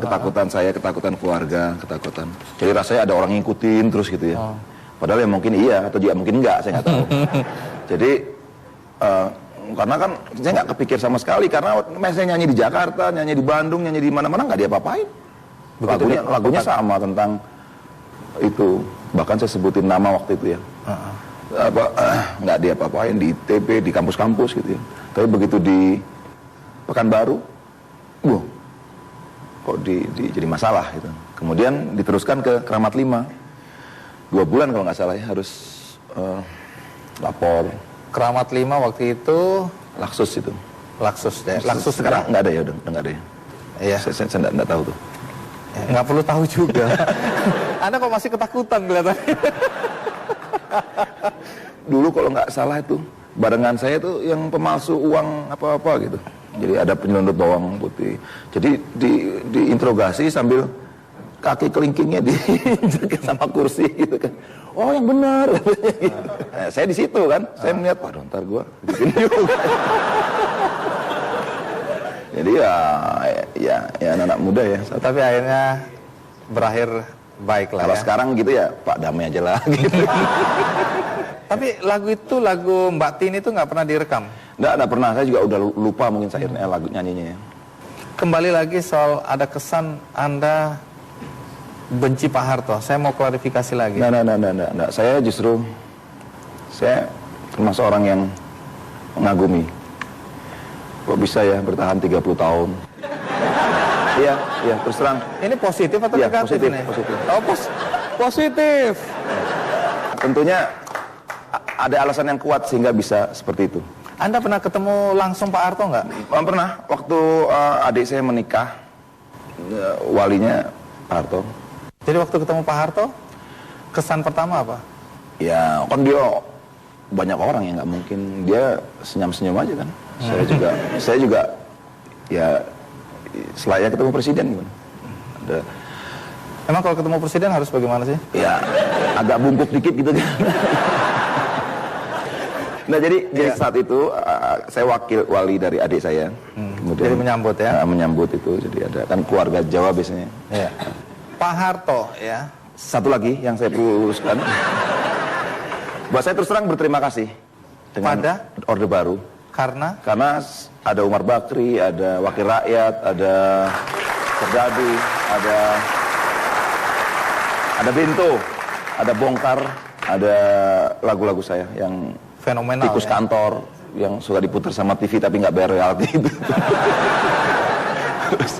saya, ketakutan keluarga, ketakutan. Jadi rasanya ada orang ngikutin terus gitu ya. Padahal ya mungkin iya atau dia mungkin enggak, saya nggak tahu. Jadi karena kan saya nggak kepikir sama sekali, karena saya nyanyi di Jakarta, nyanyi di Bandung, nyanyi di mana-mana nggak diapa-apain. Lagunya sama tentang itu, bahkan saya sebutin nama waktu itu ya. Nggak diapa-apain di ITB, di kampus-kampus gitu ya. Tapi begitu di Pekanbaru, kok jadi masalah gitu. Kemudian diteruskan ke Kramat 5, 2 bulan kalau nggak salah ya, harus lapor. Kramat 5 waktu itu Laksus itu. Laksus deh. Laksus sekarang nggak ada ya, udah nggak ada ya. Iya. Saya nggak tahu tuh. Nggak perlu tahu juga. Anda kok masih ketakutan kelihatannya. Dulu kalau nggak salah itu barengan saya tuh yang pemalsu uang apa-apa gitu. Jadi ada penyelundup bawang putih. Jadi diinterogasi sambil kaki kelingkingnya diinjek sama kursi gitu kan. Oh yang benar. Nah, saya di situ kan, saya melihat, waduh ntar gue bikin juga. Jadi ya anak-anak muda ya. Tapi akhirnya berakhir baik lah. Kalau ya. sekarang gitu ya Pak damai aja lah gitu. Tapi lagu itu, lagu Mbak Tini itu nggak pernah direkam? Nggak pernah, saya juga udah lupa mungkin sairnya lagu nyanyinya ya. Kembali lagi soal ada kesan Anda benci Pak Harto. Saya mau klarifikasi lagi. Nggak. Saya justru termasuk orang yang mengagumi. Kok bisa ya bertahan 30 tahun? Iya, terus terang. Ini positif atau Iya, negatif positif, ini? positif. Oh, positif. Tentunya ada alasan yang kuat sehingga bisa seperti itu. Anda pernah ketemu langsung Pak Harto nggak? Pernah, waktu adik saya menikah, walinya Pak Harto. Jadi waktu ketemu Pak Harto, kesan pertama apa? Ya, kan dia banyak orang yang nggak mungkin, dia senyum-senyum aja kan. Saya juga ya selayaknya ketemu presiden kan. Emang kalau ketemu presiden harus bagaimana sih? Ya, agak bungkuk dikit gitu kan. Nah jadi saat itu saya wakil wali dari adik saya. Kemudian Jadi menyambut ya? Menyambut itu, jadi ada kan keluarga Jawa biasanya. Iya. Pak Harto ya. Satu lagi yang saya perlu luruskan. Buat saya terus terang berterima kasih dengan Orde Baru. Karena ada Umar Bakri, ada Wakil Rakyat, ada Serdadu, ada Bento, ada Bongkar, ada lagu-lagu saya yang fenomenal. Tikus ya? Kantor yang suka diputar sama TV tapi nggak bayar royalti itu. Terus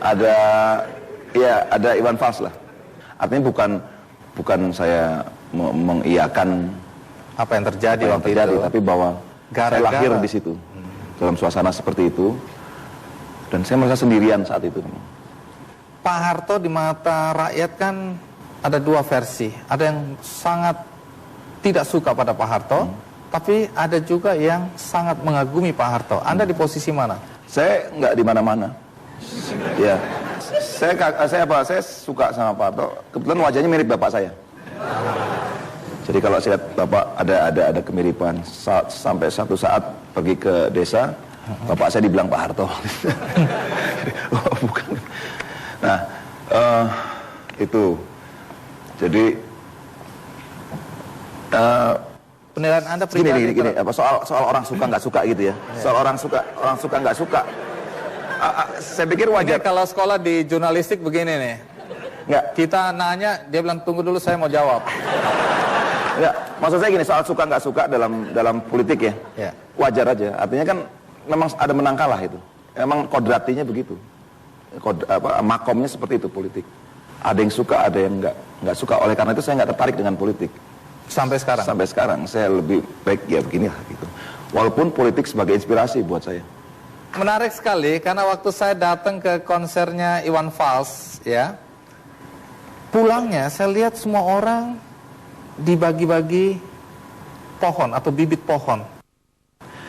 ada Iwan Fals lah. Artinya bukan saya mengiyakan apa yang terjadi waktu itu, tapi bahwa saya lahir di situ dalam suasana seperti itu, dan saya merasa sendirian saat itu. Pak Harto di mata rakyat kan ada dua versi. Ada yang sangat tidak suka pada Pak Harto, tapi ada juga yang sangat mengagumi Pak Harto. Anda di posisi mana? Saya nggak di mana-mana. Ya, saya suka sama Pak Harto. Kebetulan wajahnya mirip bapak saya. Jadi kalau saya lihat bapak ada kemiripan. Sampai satu saat pergi ke desa, bapak saya dibilang Pak Harto. Oh, bukan. Nah, itu. Jadi penilaian Anda pribadi gini, soal orang suka nggak suka gitu ya. Soal orang suka nggak suka. Saya pikir wajar. Ini kalau sekolah di jurnalistik begini nih. Nggak. Kita nanya, dia bilang tunggu dulu saya mau jawab. Enggak, maksud saya gini, soal suka nggak suka dalam politik ya, wajar aja. Artinya kan memang ada menang kalah itu. Memang kodratinya begitu. Makomnya seperti itu politik. Ada yang suka, ada yang nggak suka. Oleh karena itu saya nggak tertarik dengan politik. Sampai sekarang? Sampai sekarang saya lebih baik ya beginilah gitu. Walaupun politik sebagai inspirasi buat saya. Menarik sekali karena waktu saya datang ke konsernya Iwan Fals ya, pulangnya saya lihat semua orang dibagi-bagi pohon atau bibit pohon.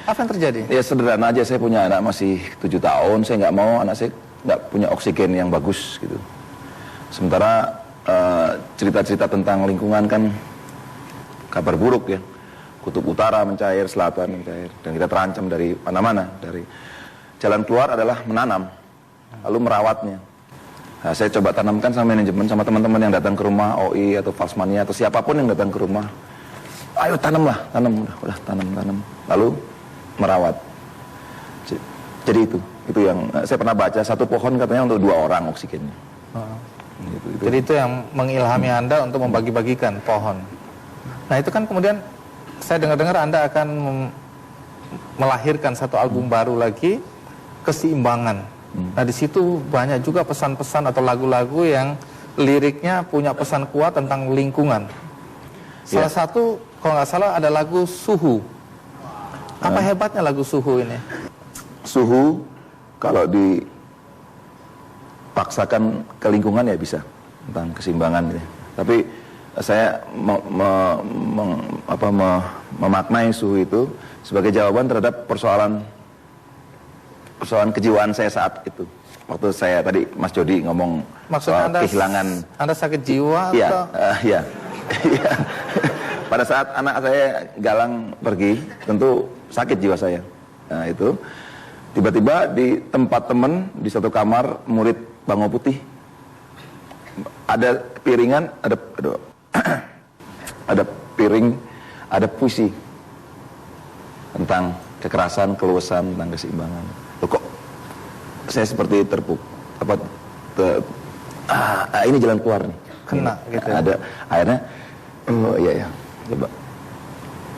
Apa yang terjadi? Ya sederhana aja, saya punya anak masih 7 tahun, saya nggak mau anak saya nggak punya oksigen yang bagus gitu. Sementara cerita-cerita tentang lingkungan kan kabar buruk ya. Kutub utara mencair, selatan mencair, dan kita terancam dari mana-mana. Dari jalan keluar adalah menanam, lalu merawatnya. Nah, saya coba tanamkan sama manajemen, sama teman-teman yang datang ke rumah, OI atau Falsmania atau siapapun yang datang ke rumah. Ayo tanam, udah tanam, lalu merawat. Jadi itu yang saya pernah baca, satu pohon katanya untuk 2 orang oksigennya. Gitu. Jadi itu yang mengilhami Anda untuk membagi-bagikan pohon. Nah itu kan kemudian saya dengar-dengar Anda akan melahirkan satu album baru lagi, Keseimbangan. Nah di situ banyak juga pesan-pesan atau lagu-lagu yang liriknya punya pesan kuat tentang lingkungan. Salah satu kalau nggak salah ada lagu Suhu. Apa hebatnya lagu Suhu ini? Suhu kalau dipaksakan ke lingkungan ya bisa tentang keseimbangan gitu. Tapi saya memaknai suhu itu sebagai jawaban terhadap persoalan kejiwaan saya saat itu. Waktu saya tadi Mas Jody ngomong Maksudnya soal kehilangan. Anda sakit jiwa Iya, atau? iya. Iya. Pada saat anak saya Galang pergi, tentu sakit jiwa saya. Nah itu, tiba-tiba di tempat teman di satu kamar murid Bango Putih, ada piringan, ada piring, ada puisi tentang kekerasan, keluasan, tentang keseimbangan. Loh, kok saya seperti ini jalan keluar nih. Kena gitu. Ada akhirnya, oh iya ya, coba.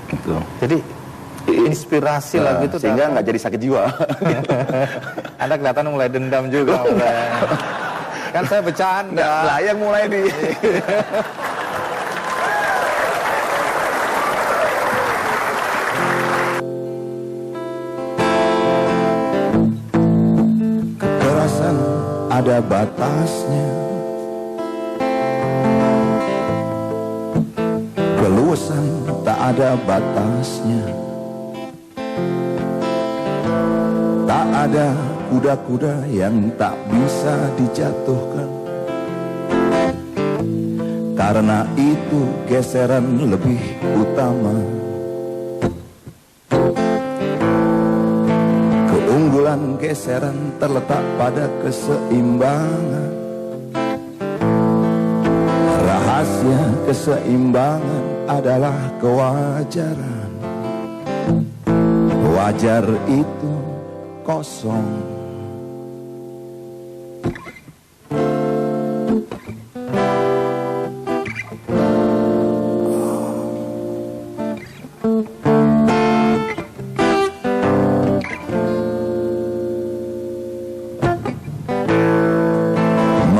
Gitu. Jadi inspirasi lagu itu sehingga nggak jadi sakit jiwa. Anda kelihatan mulai dendam juga. Kan saya bercanda. Lah yang mulai di. Kekerasan ada batasnya, keluasan tak ada batasnya. Tak ada kuda-kuda yang tak bisa dijatuhkan. Karena itu geseran lebih utama. Keunggulan geseran terletak pada keseimbangan. Rahasia keseimbangan adalah kewajaran. Wajar itu kosong.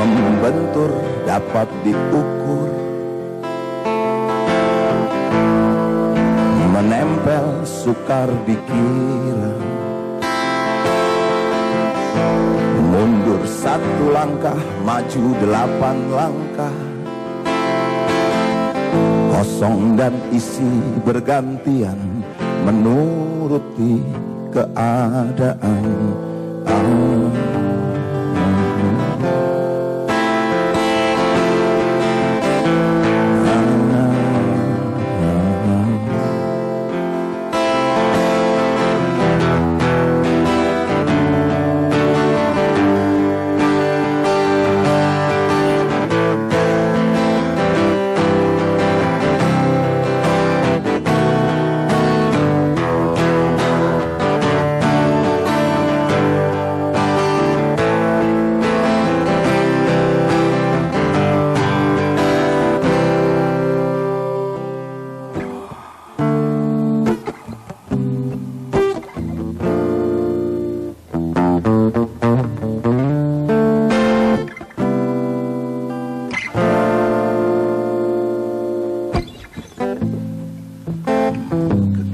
Membentur dapat diukur, menempel sukar dikira. Mundur satu langkah, maju 8 langkah. Kosong dan isi bergantian menuruti keadaan.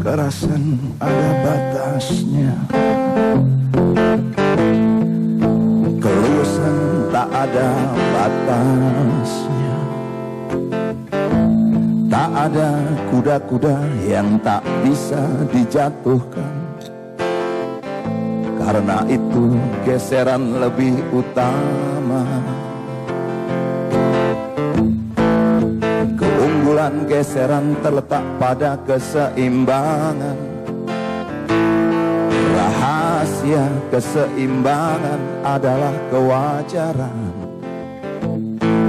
Kekerasan ada batasnya, keluasan tak ada batasnya. Tak ada kuda-kuda yang tak bisa dijatuhkan. Karena itu geseran lebih utama. Keunggulan geseran terletak pada keseimbangan. Rahasia keseimbangan adalah kewajaran.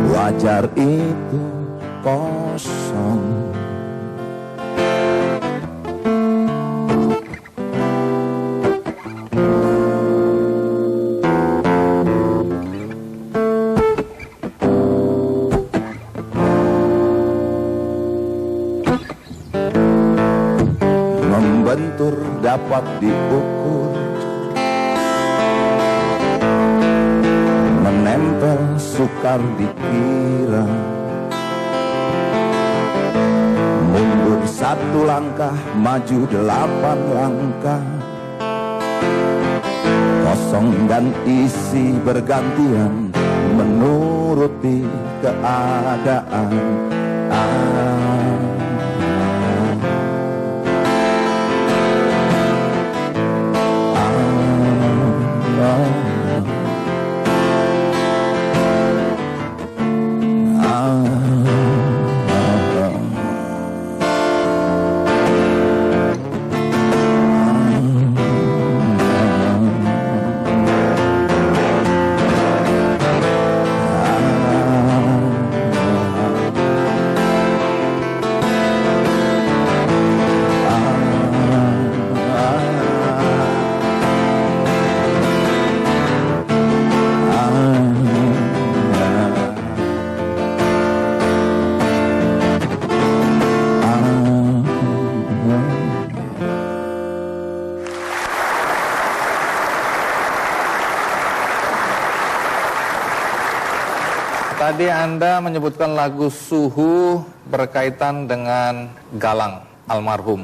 Wajar itu kosong. Membentur dapat diukur, menempel sukar dikira. Mundur satu langkah, maju 8 langkah. Kosong dan isi bergantian menuruti keadaan. Tadi Anda menyebutkan lagu Suhu berkaitan dengan Galang, almarhum.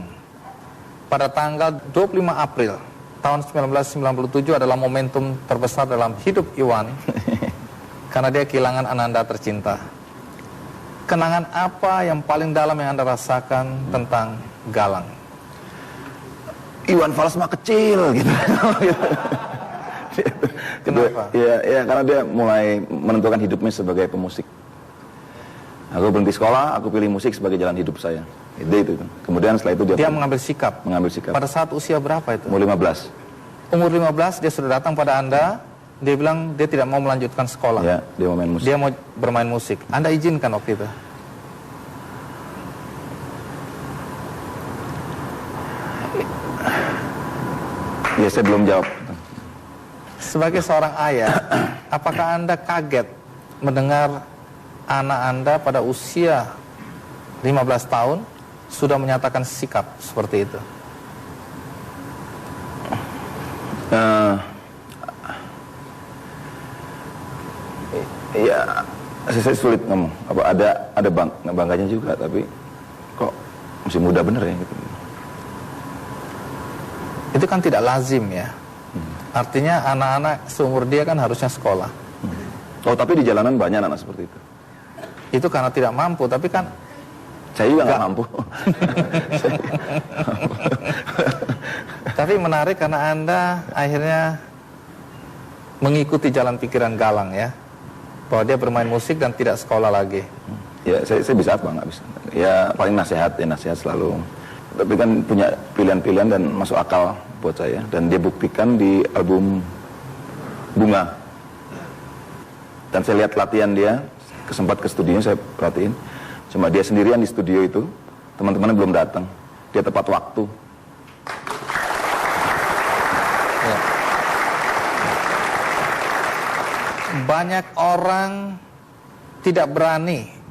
Pada tanggal 25 April tahun 1997 adalah momentum terbesar dalam hidup Iwan karena dia kehilangan ananda tercinta. Kenangan apa yang paling dalam yang Anda rasakan tentang Galang? Iwan Fals mah kecil gitu. Kenapa? Ya karena dia mulai menentukan hidupnya sebagai pemusik. Aku berhenti sekolah, aku pilih musik sebagai jalan hidup saya. Itu. Kemudian setelah itu dia mengambil sikap. Pada saat usia berapa itu? Umur 15. Umur 15 dia sudah datang pada Anda. Dia bilang dia tidak mau melanjutkan sekolah. Ya, dia mau main musik. Dia mau bermain musik. Anda izinkan waktu itu? Ya, saya belum jawab. Sebagai seorang ayah, apakah Anda kaget mendengar anak Anda pada usia 15 tahun sudah menyatakan sikap seperti itu? Ya, saya sulit ngomong. Ada bangganya juga, tapi kok masih muda bener ya gitu. Itu kan tidak lazim ya. Artinya anak-anak seumur dia kan harusnya sekolah. Oh, tapi di jalanan banyak anak seperti itu. Itu karena tidak mampu, tapi kan saya juga nggak mampu. Tapi menarik karena Anda akhirnya mengikuti jalan pikiran Galang ya, bahwa dia bermain musik dan tidak sekolah lagi. Ya, saya bisa apa? Nggak bisa. Ya, paling nasihat selalu. Tapi kan punya pilihan-pilihan dan masuk akal buat saya. Dan dia buktikan di album Bunga. Dan saya lihat latihan dia, kesempat ke studionya saya perhatiin. Cuma dia sendirian di studio itu, teman-temannya belum datang. Dia tepat waktu. Ya. Banyak orang tidak berani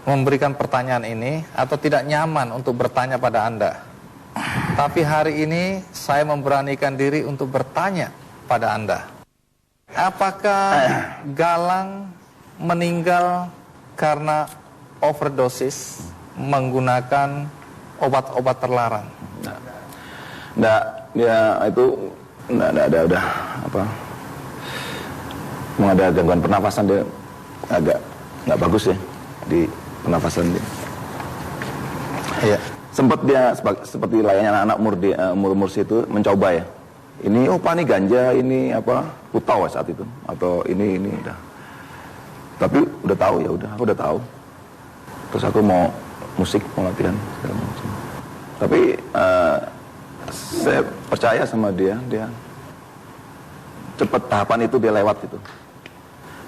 memberikan pertanyaan ini atau tidak nyaman untuk bertanya pada Anda. Tapi hari ini saya memberanikan diri untuk bertanya pada Anda. Apakah Galang meninggal karena overdosis menggunakan obat-obat terlarang? Nggak, ya itu nggak ada apa? Memang ada gangguan pernafasan, dia agak nggak bagus ya di pernafasan dia. Iya. Sempat dia seperti layaknya anak-anak umur situ mencoba ya. Ini Pak ini ganja, ini apa? Putau saat itu atau ini udah. Tapi udah tahu ya udah, aku udah tahu. Terus aku mau musik, mau latihan segala macam. Tapi saya percaya sama dia cepat tahapan itu dia lewat itu.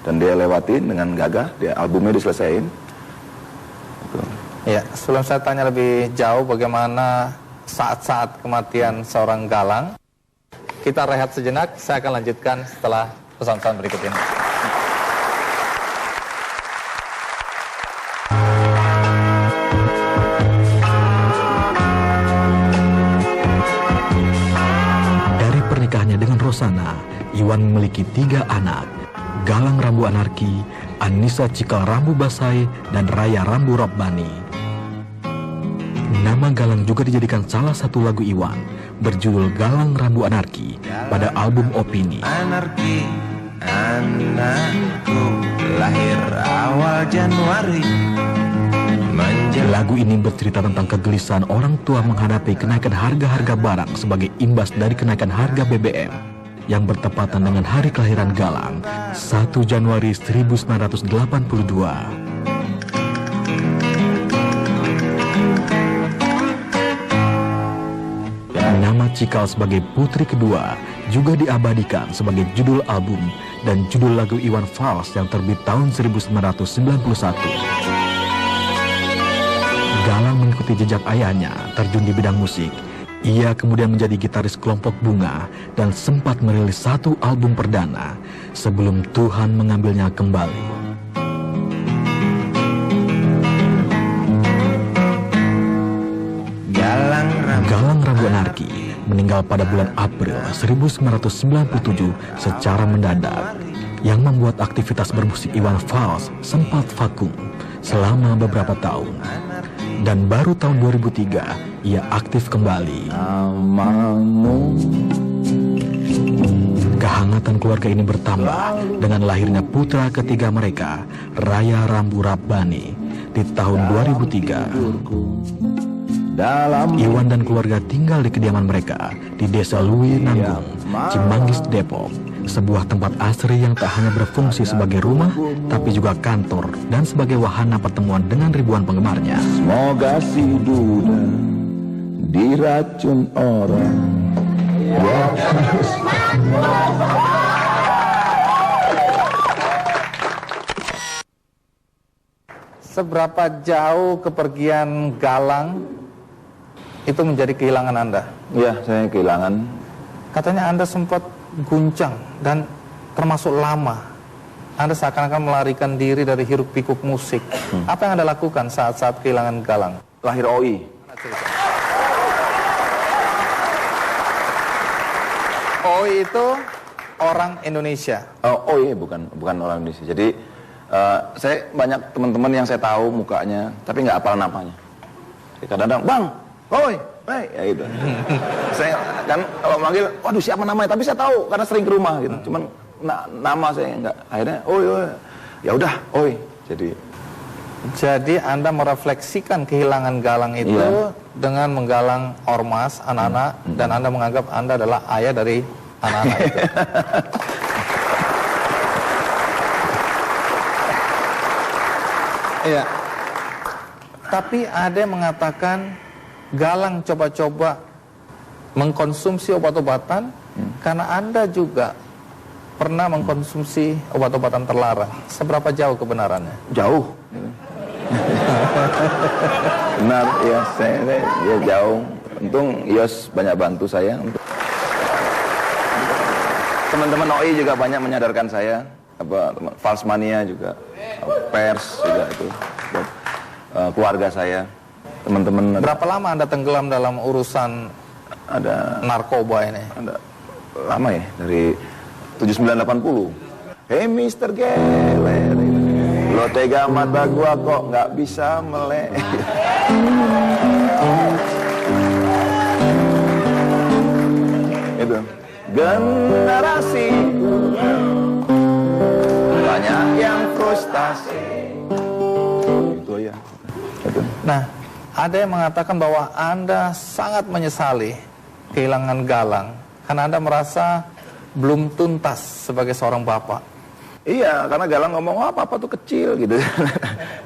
Dan dia lewatin dengan gagah, dia albumnya diselesain. Ya, sebelum saya tanya lebih jauh bagaimana saat-saat kematian seorang Galang, kita rehat sejenak, saya akan lanjutkan setelah pesan-pesan berikut ini. Dari pernikahannya dengan Rosana, Iwan memiliki 3 anak, Galang Rambu Anarki, Anissa Cikal Rambu Basai, dan Raya Rambu Robbani. Nama Galang juga dijadikan salah satu lagu Iwan berjudul Galang Rambu Anarki pada album Opini. Anarki, anakku lahir awal Januari. Lagu ini bercerita tentang kegelisahan orang tua menghadapi kenaikan harga-harga barang sebagai imbas dari kenaikan harga BBM yang bertepatan dengan hari kelahiran Galang, 1 Januari 1982. Nama Cikal sebagai putri kedua juga diabadikan sebagai judul album dan judul lagu Iwan Fals yang terbit tahun 1991. Galang mengikuti jejak ayahnya terjun di bidang musik. Ia kemudian menjadi gitaris kelompok Bunga dan sempat merilis 1 album perdana sebelum Tuhan mengambilnya kembali. Galang Rambu Anarki meninggal pada bulan April 1997 secara mendadak. yang membuat aktivitas bermusik Iwan Fals sempat vakum selama beberapa tahun. Dan baru tahun 2003 ia aktif kembali. Kehangatan keluarga ini bertambah dengan lahirnya putra ketiga mereka, Raya Rambu Rabbani, di tahun 2003. Iwan dan keluarga tinggal di kediaman mereka di Desa Lui Nanggung, Cimanggis, Depok. Sebuah tempat asri yang tak hanya berfungsi sebagai rumah, tapi juga kantor dan sebagai wahana pertemuan dengan ribuan penggemarnya. Semoga si Duda diracun orang. Seberapa jauh kepergian Galang itu menjadi kehilangan Anda? Ya, saya kehilangan. Katanya Anda sempat guncang dan termasuk lama. Anda seakan-akan melarikan diri dari hiruk pikuk musik. Apa yang Anda lakukan saat-saat kehilangan Galang? Lahir OI. OI itu orang Indonesia. Oh iya, bukan orang Indonesia. Jadi saya banyak teman-teman yang saya tahu mukanya, tapi nggak hafal namanya. Kadang-kadang, Bang, oi, ya itu. Saya kan kalau manggil, waduh siapa namanya? Tapi saya tahu karena sering ke rumah gitu. Cuman nama saya nggak. Akhirnya, oi, ya udah, oi. Jadi Anda merefleksikan kehilangan Galang itu dengan menggalang ormas, anak-anak, dan Anda menganggap Anda adalah ayah dari anak-anak itu. Iya. Tapi ada yang mengatakan Galang coba-coba mengkonsumsi obat-obatan karena Anda juga pernah mengkonsumsi obat-obatan terlarang. Seberapa jauh kebenarannya? Jauh. Benar, ya saya jauh. Untung Yos banyak bantu saya. Teman-teman OI juga banyak menyadarkan saya. Falsmania juga, pers juga itu, keluarga saya, teman-teman. Berapa lama Anda tenggelam dalam urusan narkoba ini? Lama ya, dari 7980. Hey Mr. Geler, lo tega mata gua kok nggak bisa melek. Itu generasi banyak yang frustasi. Itu ya. Itu. Nah, ada yang mengatakan bahwa Anda sangat menyesali kehilangan Galang karena Anda merasa belum tuntas sebagai seorang bapak. Iya, karena Galang ngomong, wah papa tuh kecil gitu.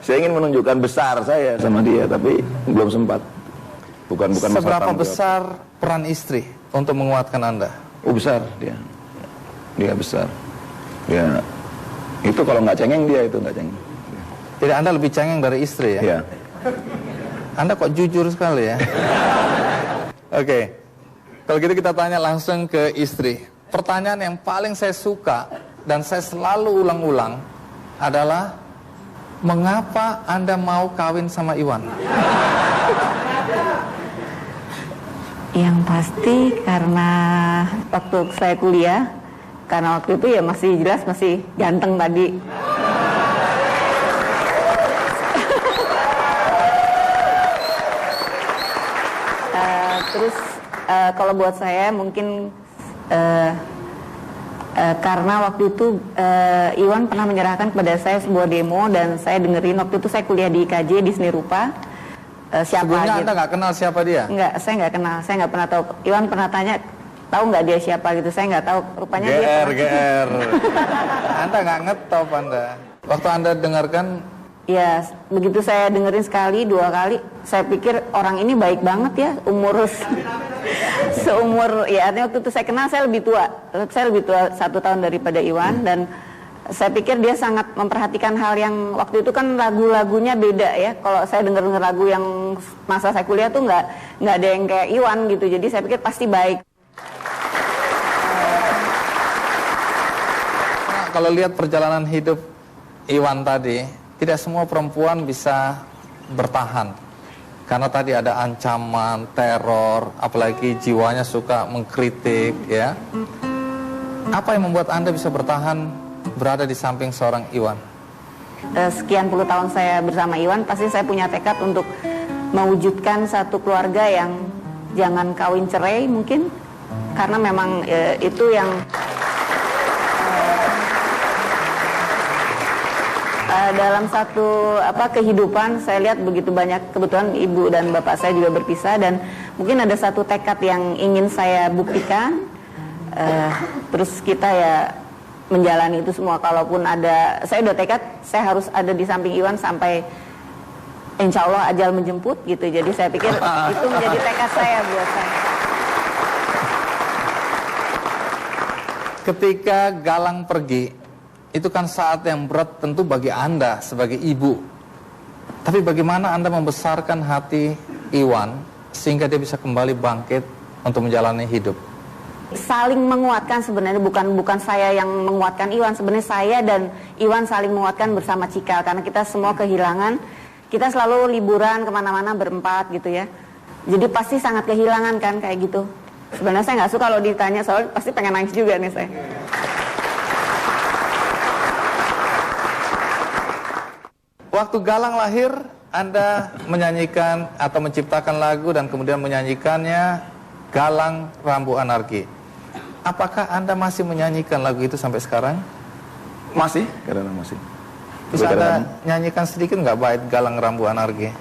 Saya ingin menunjukkan besar saya sama dia, tapi belum sempat. Bukan Seberapa besar peran istri untuk menguatkan Anda? Oh besar dia. Dia besar. Dia itu kalau nggak cengeng dia itu nggak cengeng. Jadi Anda lebih cengeng dari istri ya? Iya. Anda kok jujur sekali ya? Oke. Kalau gitu kita tanya langsung ke istri. Pertanyaan yang paling saya suka dan saya selalu ulang-ulang adalah mengapa Anda mau kawin sama Iwan? Yang pasti karena waktu saya kuliah, karena waktu itu ya masih jelas masih ganteng tadi. Terus kalau buat saya mungkin karena waktu itu Iwan pernah menyerahkan kepada saya sebuah demo dan saya dengerin. Waktu itu saya kuliah di IKJ di seni rupa. Siapa Sebelumnya gitu. Anda nggak kenal siapa dia? Enggak, saya nggak kenal, saya nggak pernah tahu. Iwan pernah tanya, tahu nggak dia siapa gitu, saya nggak tahu. Rupanya dia GR. Anda nggak ngetop Anda. Waktu Anda dengarkan? Ya, begitu saya dengerin sekali, dua kali, saya pikir orang ini baik banget ya, seumur, ya artinya waktu itu saya kenal saya lebih tua 1 tahun daripada Iwan dan saya pikir dia sangat memperhatikan hal yang waktu itu kan lagu-lagunya beda ya. Kalau saya denger lagu yang masa saya kuliah tuh nggak ada yang kayak Iwan gitu. Jadi saya pikir pasti baik. Nah, kalau lihat perjalanan hidup Iwan tadi, tidak semua perempuan bisa bertahan. Karena tadi ada ancaman, teror, apalagi jiwanya suka mengkritik ya. Apa yang membuat Anda bisa bertahan berada di samping seorang Iwan? Sekian puluh tahun saya bersama Iwan, pasti saya punya tekad untuk mewujudkan satu keluarga yang jangan kawin cerai mungkin, karena memang itu yang dalam satu kehidupan saya lihat begitu banyak, kebetulan ibu dan bapak saya juga berpisah, dan mungkin ada satu tekad yang ingin saya buktikan, terus kita ya menjalani itu semua. Kalaupun ada, saya udah tekad saya harus ada di samping Iwan sampai insya Allah ajal menjemput gitu. Jadi saya pikir itu menjadi tekad saya buat saya. Ketika Galang pergi, itu kan saat yang berat tentu bagi Anda sebagai ibu. Tapi bagaimana Anda membesarkan hati Iwan sehingga dia bisa kembali bangkit untuk menjalani hidup? Saling menguatkan sebenarnya, bukan saya yang menguatkan Iwan. Sebenarnya saya dan Iwan saling menguatkan bersama Cikal, karena kita semua kehilangan. Kita selalu liburan kemana-mana berempat gitu ya. Jadi pasti sangat kehilangan kan kayak gitu. Sebenarnya saya nggak suka kalau ditanya, soalnya pasti pengen nangis juga nih saya. Waktu Galang lahir, Anda menyanyikan atau menciptakan lagu dan kemudian menyanyikannya Galang Rambu Anarki. Apakah Anda masih menyanyikan lagu itu sampai sekarang? Masih, kadang-kadang masih. Bisa Anda nyanyikan sedikit nggak bait Galang Rambu Anarki?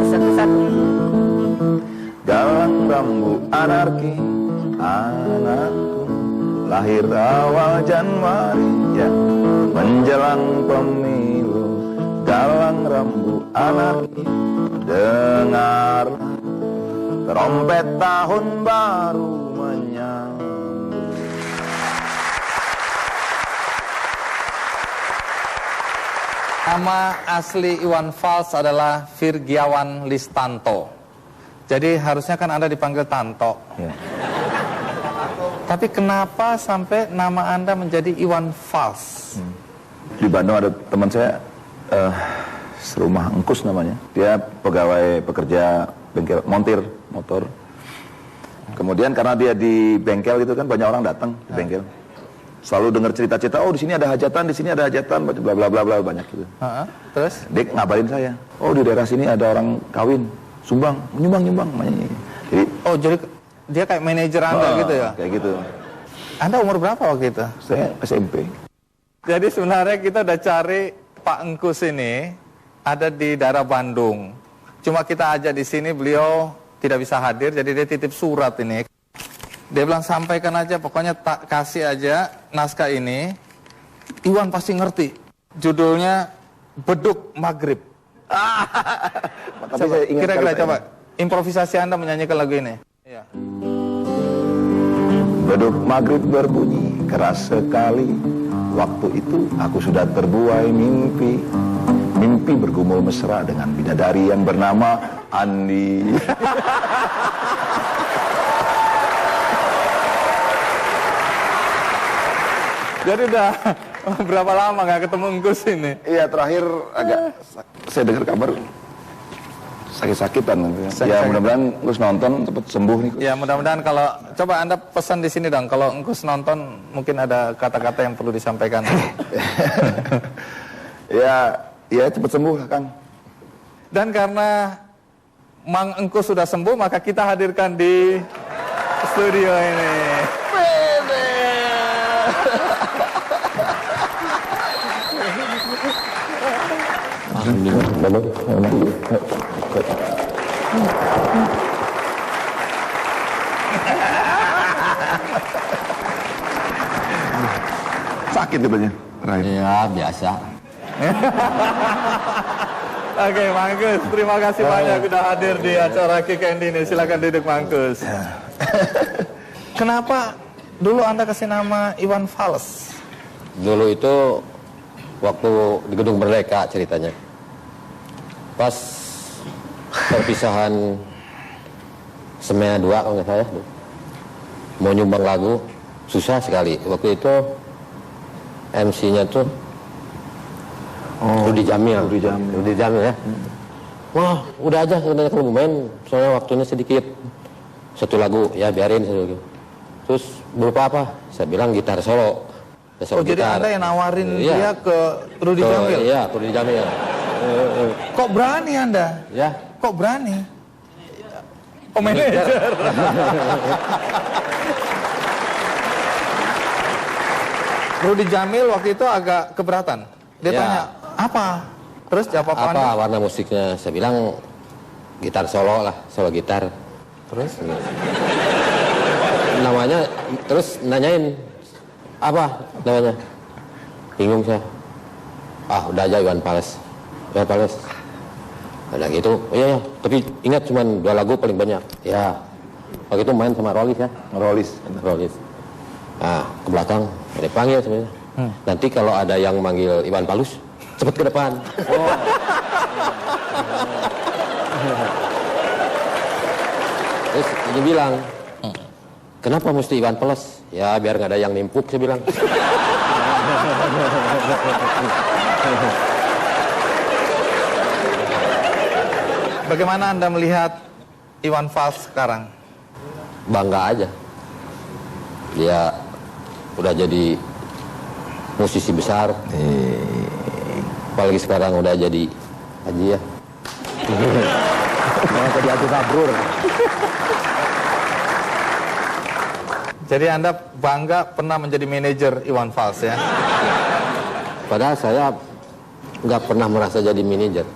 Satu-satu. Galang Rambu Anarki, anakku, lahir awal Januari, ya, menjelang pemilu. Galang Rambu Anarki, dengar trompet tahun baru menyambut. Nama asli Iwan Fals adalah Virgiawan Listanto. Jadi harusnya kan Anda dipanggil Tanto. Ya. Tapi kenapa sampai nama Anda menjadi Iwan Fals? Di Bandung ada teman saya, Serumah Engkus namanya. Dia pegawai pekerja bengkel montir motor. Kemudian karena dia di bengkel itu kan banyak orang datang di bengkel. Selalu dengar cerita-cerita, oh di sini ada hajatan, bla bla bla bla banyak gitu. Terus dia ngabarin saya, oh di daerah sini ada orang kawin, nyumbang. Jadi, oh jadi dia kayak manajer Anda gitu ya? Kayak gitu. Anda umur berapa waktu itu? Saya SMP. Jadi sebenarnya kita udah cari Pak Engkus ini ada di daerah Bandung. Cuma kita aja di sini, beliau tidak bisa hadir, jadi dia titip surat ini. Dia bilang sampaikan aja, pokoknya tak kasih aja naskah ini. Iwan pasti ngerti. Judulnya Beduk Maghrib. Tapi saya ingat kira-kira coba improvisasi Anda menyanyikan lagu ini. Iya. Beduk maghrib berbunyi keras sekali. Waktu itu aku sudah terbuai mimpi. Mimpi bergumul mesra dengan bidadari yang bernama Andi. Jadi udah berapa lama gak ketemu Engkus ini? Iya, terakhir agak saya dengar kabar sakit-sakitan. Ya mudah-mudahan Engkus nonton cepat sembuh nih. Ya mudah-mudahan. Kalau coba Anda pesan di sini dong, kalau Engkus nonton mungkin ada kata-kata yang perlu disampaikan. Ya cepat sembuh Kang. Dan karena Mang Engkus sudah sembuh, maka kita hadirkan di studio ini. Sakit katanya. Ya biasa. Oke, Mangkus, terima kasih banyak sudah hadir di acara Kick Andy ini. Silakan duduk, Mangkus. Kenapa dulu Anda kasih nama Iwan Fals? Dulu itu waktu di Gedung Merdeka ceritanya. Pas perpisahan Semea 2 kalau nggak salah, mau nyumbang lagu susah sekali. Waktu itu MC-nya tuh Rudi Jamil ya. Wah, udah aja sebenarnya kalau mau main, soalnya waktunya sedikit. Satu lagu, ya biarin satu lagu. Terus berupa apa? Saya bilang gitar solo. solo jadi gitar. Anda yang nawarin Iya. dia ke Rudy Jamil? Iya, ke Rudy Jamil. Kok berani Anda? Ya. Kok berani? Oh, manajer. Rudy Jamil waktu itu agak keberatan. Dia Ya. tanya, apa? Terus jawab Apa Anda? warna musiknya? Saya bilang gitar solo lah, solo gitar. Terus? Namanya, terus nanyain apa namanya? Bingung saya. Ah, udah aja Iwan Fals. Iwan Fals. Ada gitu. Oh iya, ya. Tapi ingat cuma 2 lagu paling banyak. Ya. Waktu itu main sama Rollis ya. Rollis. Nah, ke belakang, dipanggil sebenarnya. Nanti kalau ada yang manggil Iwan Fals, cepet ke depan. Oh. Terus dia bilang, kenapa mesti Iwan Fals? Ya biar nggak ada yang nimpuk, saya bilang. Bagaimana Anda melihat Iwan Fals sekarang? Bangga aja. Dia udah jadi musisi besar. Apalagi sekarang udah jadi haji ya. Jangan jadi Haji Mabrur. Jadi Anda bangga pernah menjadi manajer Iwan Fals ya? Padahal saya nggak pernah merasa jadi manajer.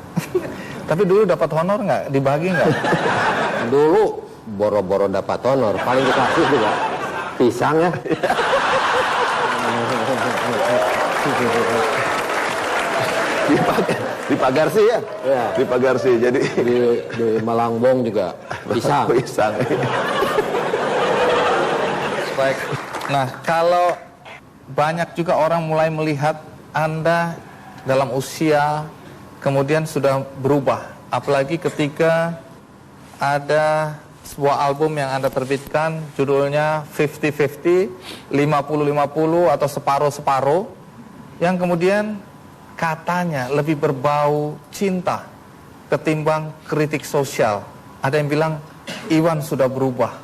Tapi dulu dapat honor nggak? Dibagi nggak? Dulu boro-boro dapat honor, paling dikasih juga pisang ya. Di Pagarsi ya? Ya. Di Pagarsi, jadi di Malangbong juga pisang. Pisang. Baik. Nah, kalau banyak juga orang mulai melihat Anda dalam usia kemudian sudah berubah, apalagi ketika ada sebuah album yang Anda terbitkan judulnya 50-50, 50-50 atau separuh-separuh, yang kemudian katanya lebih berbau cinta ketimbang kritik sosial. Ada yang bilang Iwan sudah berubah.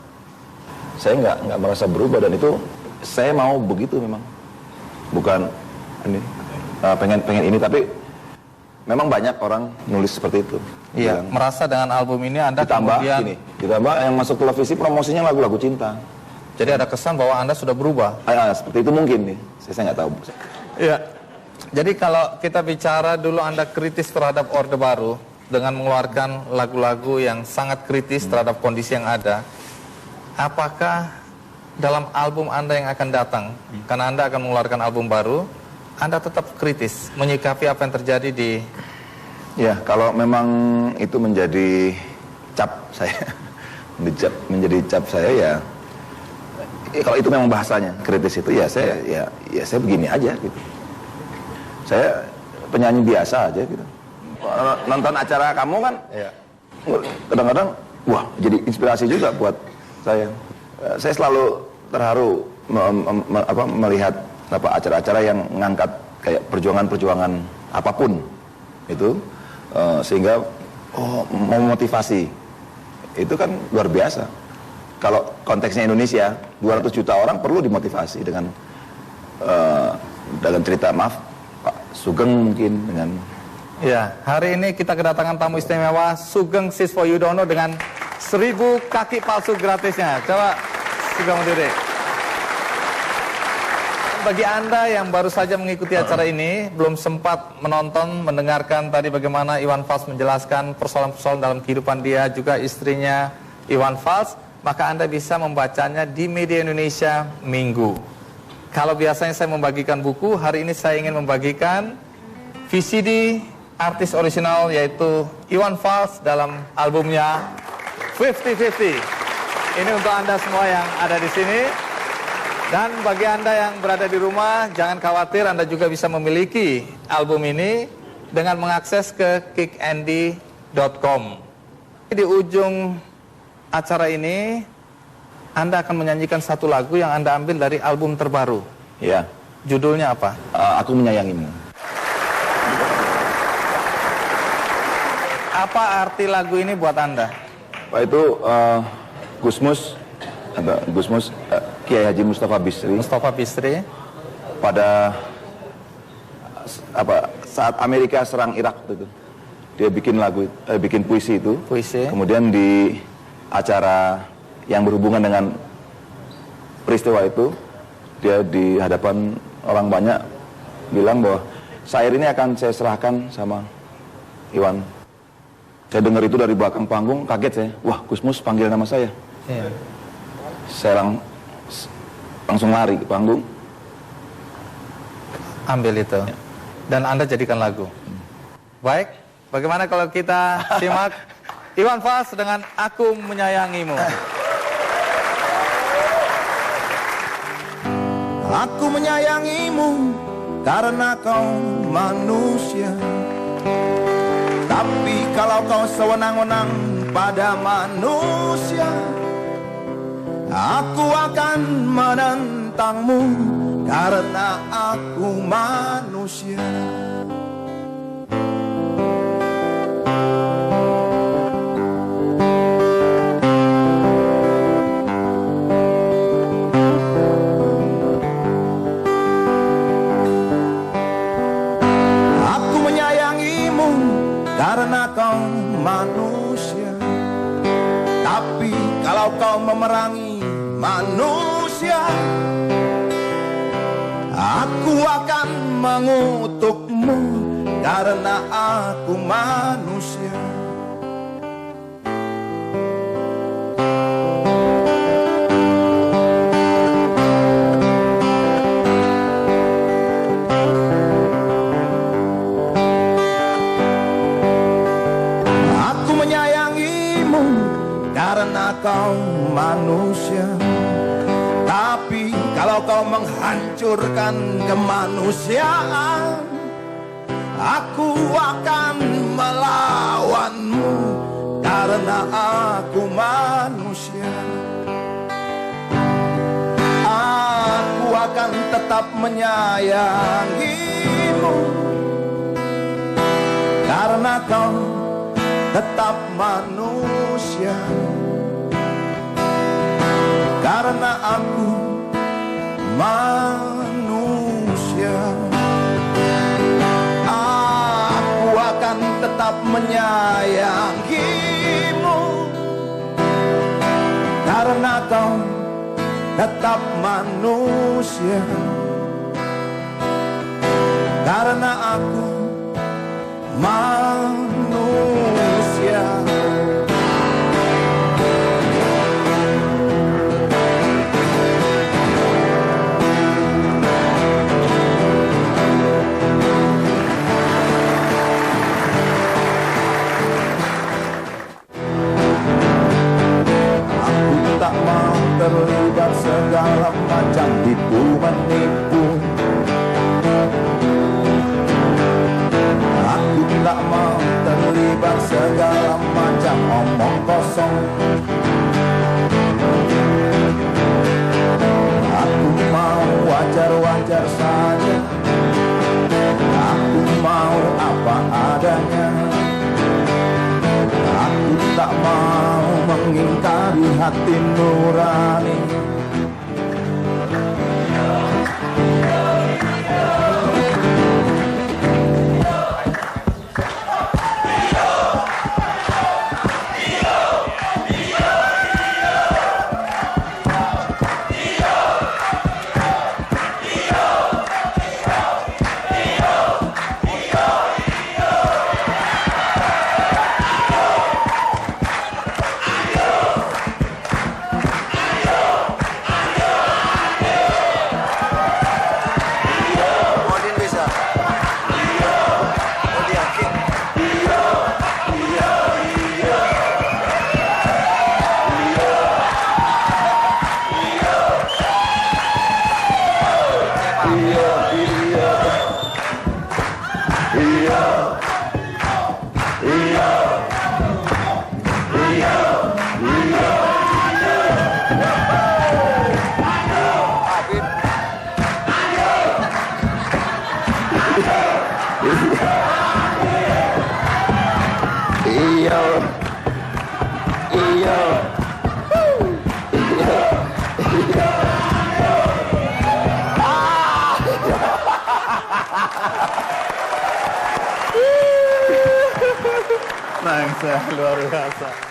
Saya nggak merasa berubah, dan itu saya mau begitu memang. Bukan ini pengen ini, tapi memang banyak orang nulis seperti itu. Iya, merasa dengan album ini Anda kemudian ditambah yang masuk televisi promosinya lagu-lagu cinta. Jadi ada kesan bahwa Anda sudah berubah. Seperti itu mungkin nih. Saya nggak tahu. Iya. Jadi kalau kita bicara dulu Anda kritis terhadap Orde Baru dengan mengeluarkan lagu-lagu yang sangat kritis terhadap kondisi yang ada. Apakah dalam album Anda yang akan datang, karena Anda akan mengeluarkan album baru, Anda tetap kritis menyikapi apa yang terjadi di... Ya, kalau memang itu menjadi cap saya, menjadi cap saya ya, kalau itu memang bahasanya kritis itu ya saya begini aja gitu. Saya penyanyi biasa aja gitu. Nonton acara kamu kan, kadang-kadang wah jadi inspirasi juga buat saya. Saya selalu terharu melihat acara-acara yang ngangkat kayak perjuangan-perjuangan apapun itu, sehingga memotivasi. Itu kan luar biasa. Kalau konteksnya Indonesia, 200 juta orang perlu dimotivasi dengan dalam cerita, maaf Pak Sugeng mungkin dengan... Ya, hari ini kita kedatangan tamu istimewa Sugeng Siswo Yudono dengan 1000 kaki palsu gratisnya. Coba Sugeng berdiri. Bagi Anda yang baru saja mengikuti acara ini, belum sempat menonton, mendengarkan tadi bagaimana Iwan Fals menjelaskan persoalan-persoalan dalam kehidupan dia, juga istrinya Iwan Fals, maka Anda bisa membacanya di Media Indonesia Minggu. Kalau biasanya saya membagikan buku, hari ini saya ingin membagikan VCD artis original, yaitu Iwan Fals dalam albumnya 50-50. Ini untuk Anda semua yang ada di sini. Dan bagi Anda yang berada di rumah, jangan khawatir, Anda juga bisa memiliki album ini dengan mengakses ke kickandy.com. Di ujung acara ini, Anda akan menyanyikan satu lagu yang Anda ambil dari album terbaru. Ya. Judulnya apa? Aku Menyayangimu. Apa arti lagu ini buat Anda? Pak, itu Gusmus Kiai Haji Mustafa Bisri. pada saat Amerika serang Irak itu. Dia bikin puisi itu. Kemudian di acara yang berhubungan dengan peristiwa itu, dia di hadapan orang banyak bilang bahwa syair ini akan saya serahkan sama Iwan. Saya dengar itu dari belakang panggung, kaget saya. Wah, Gusmus panggil nama saya. Iya. Saya langsung lari ke panggung. Ambil itu. Dan Anda jadikan lagu. Baik, bagaimana kalau kita simak Iwan Fals dengan Aku Menyayangimu. Aku menyayangimu karena kau manusia. Tapi kalau kau sewenang-wenang pada manusia, aku akan menentangmu karena aku manusia. Aku menyayangimu karena kau manusia. Tapi kalau kau memerangi manusia, aku akan mengutukmu karena aku manusia. Aku menyayangimu karena kau manusia. Tapi kalau kau menghancurkan kemanusiaan, aku akan melawanmu karena aku manusia. Aku akan tetap menyayangimu karena kau tetap manusia. Karena aku manusia, aku akan tetap menyayangimu karena kau tetap manusia. Karena aku manusia. Tak mau terlibat segala macam tipu menipu. Aku tak mau terlibat segala macam omong kosong. Aku mau wajar-wajar saja. Aku mau apa adanya. Aku tak mau mengingkari hati nurani. Bangsa luar biasa.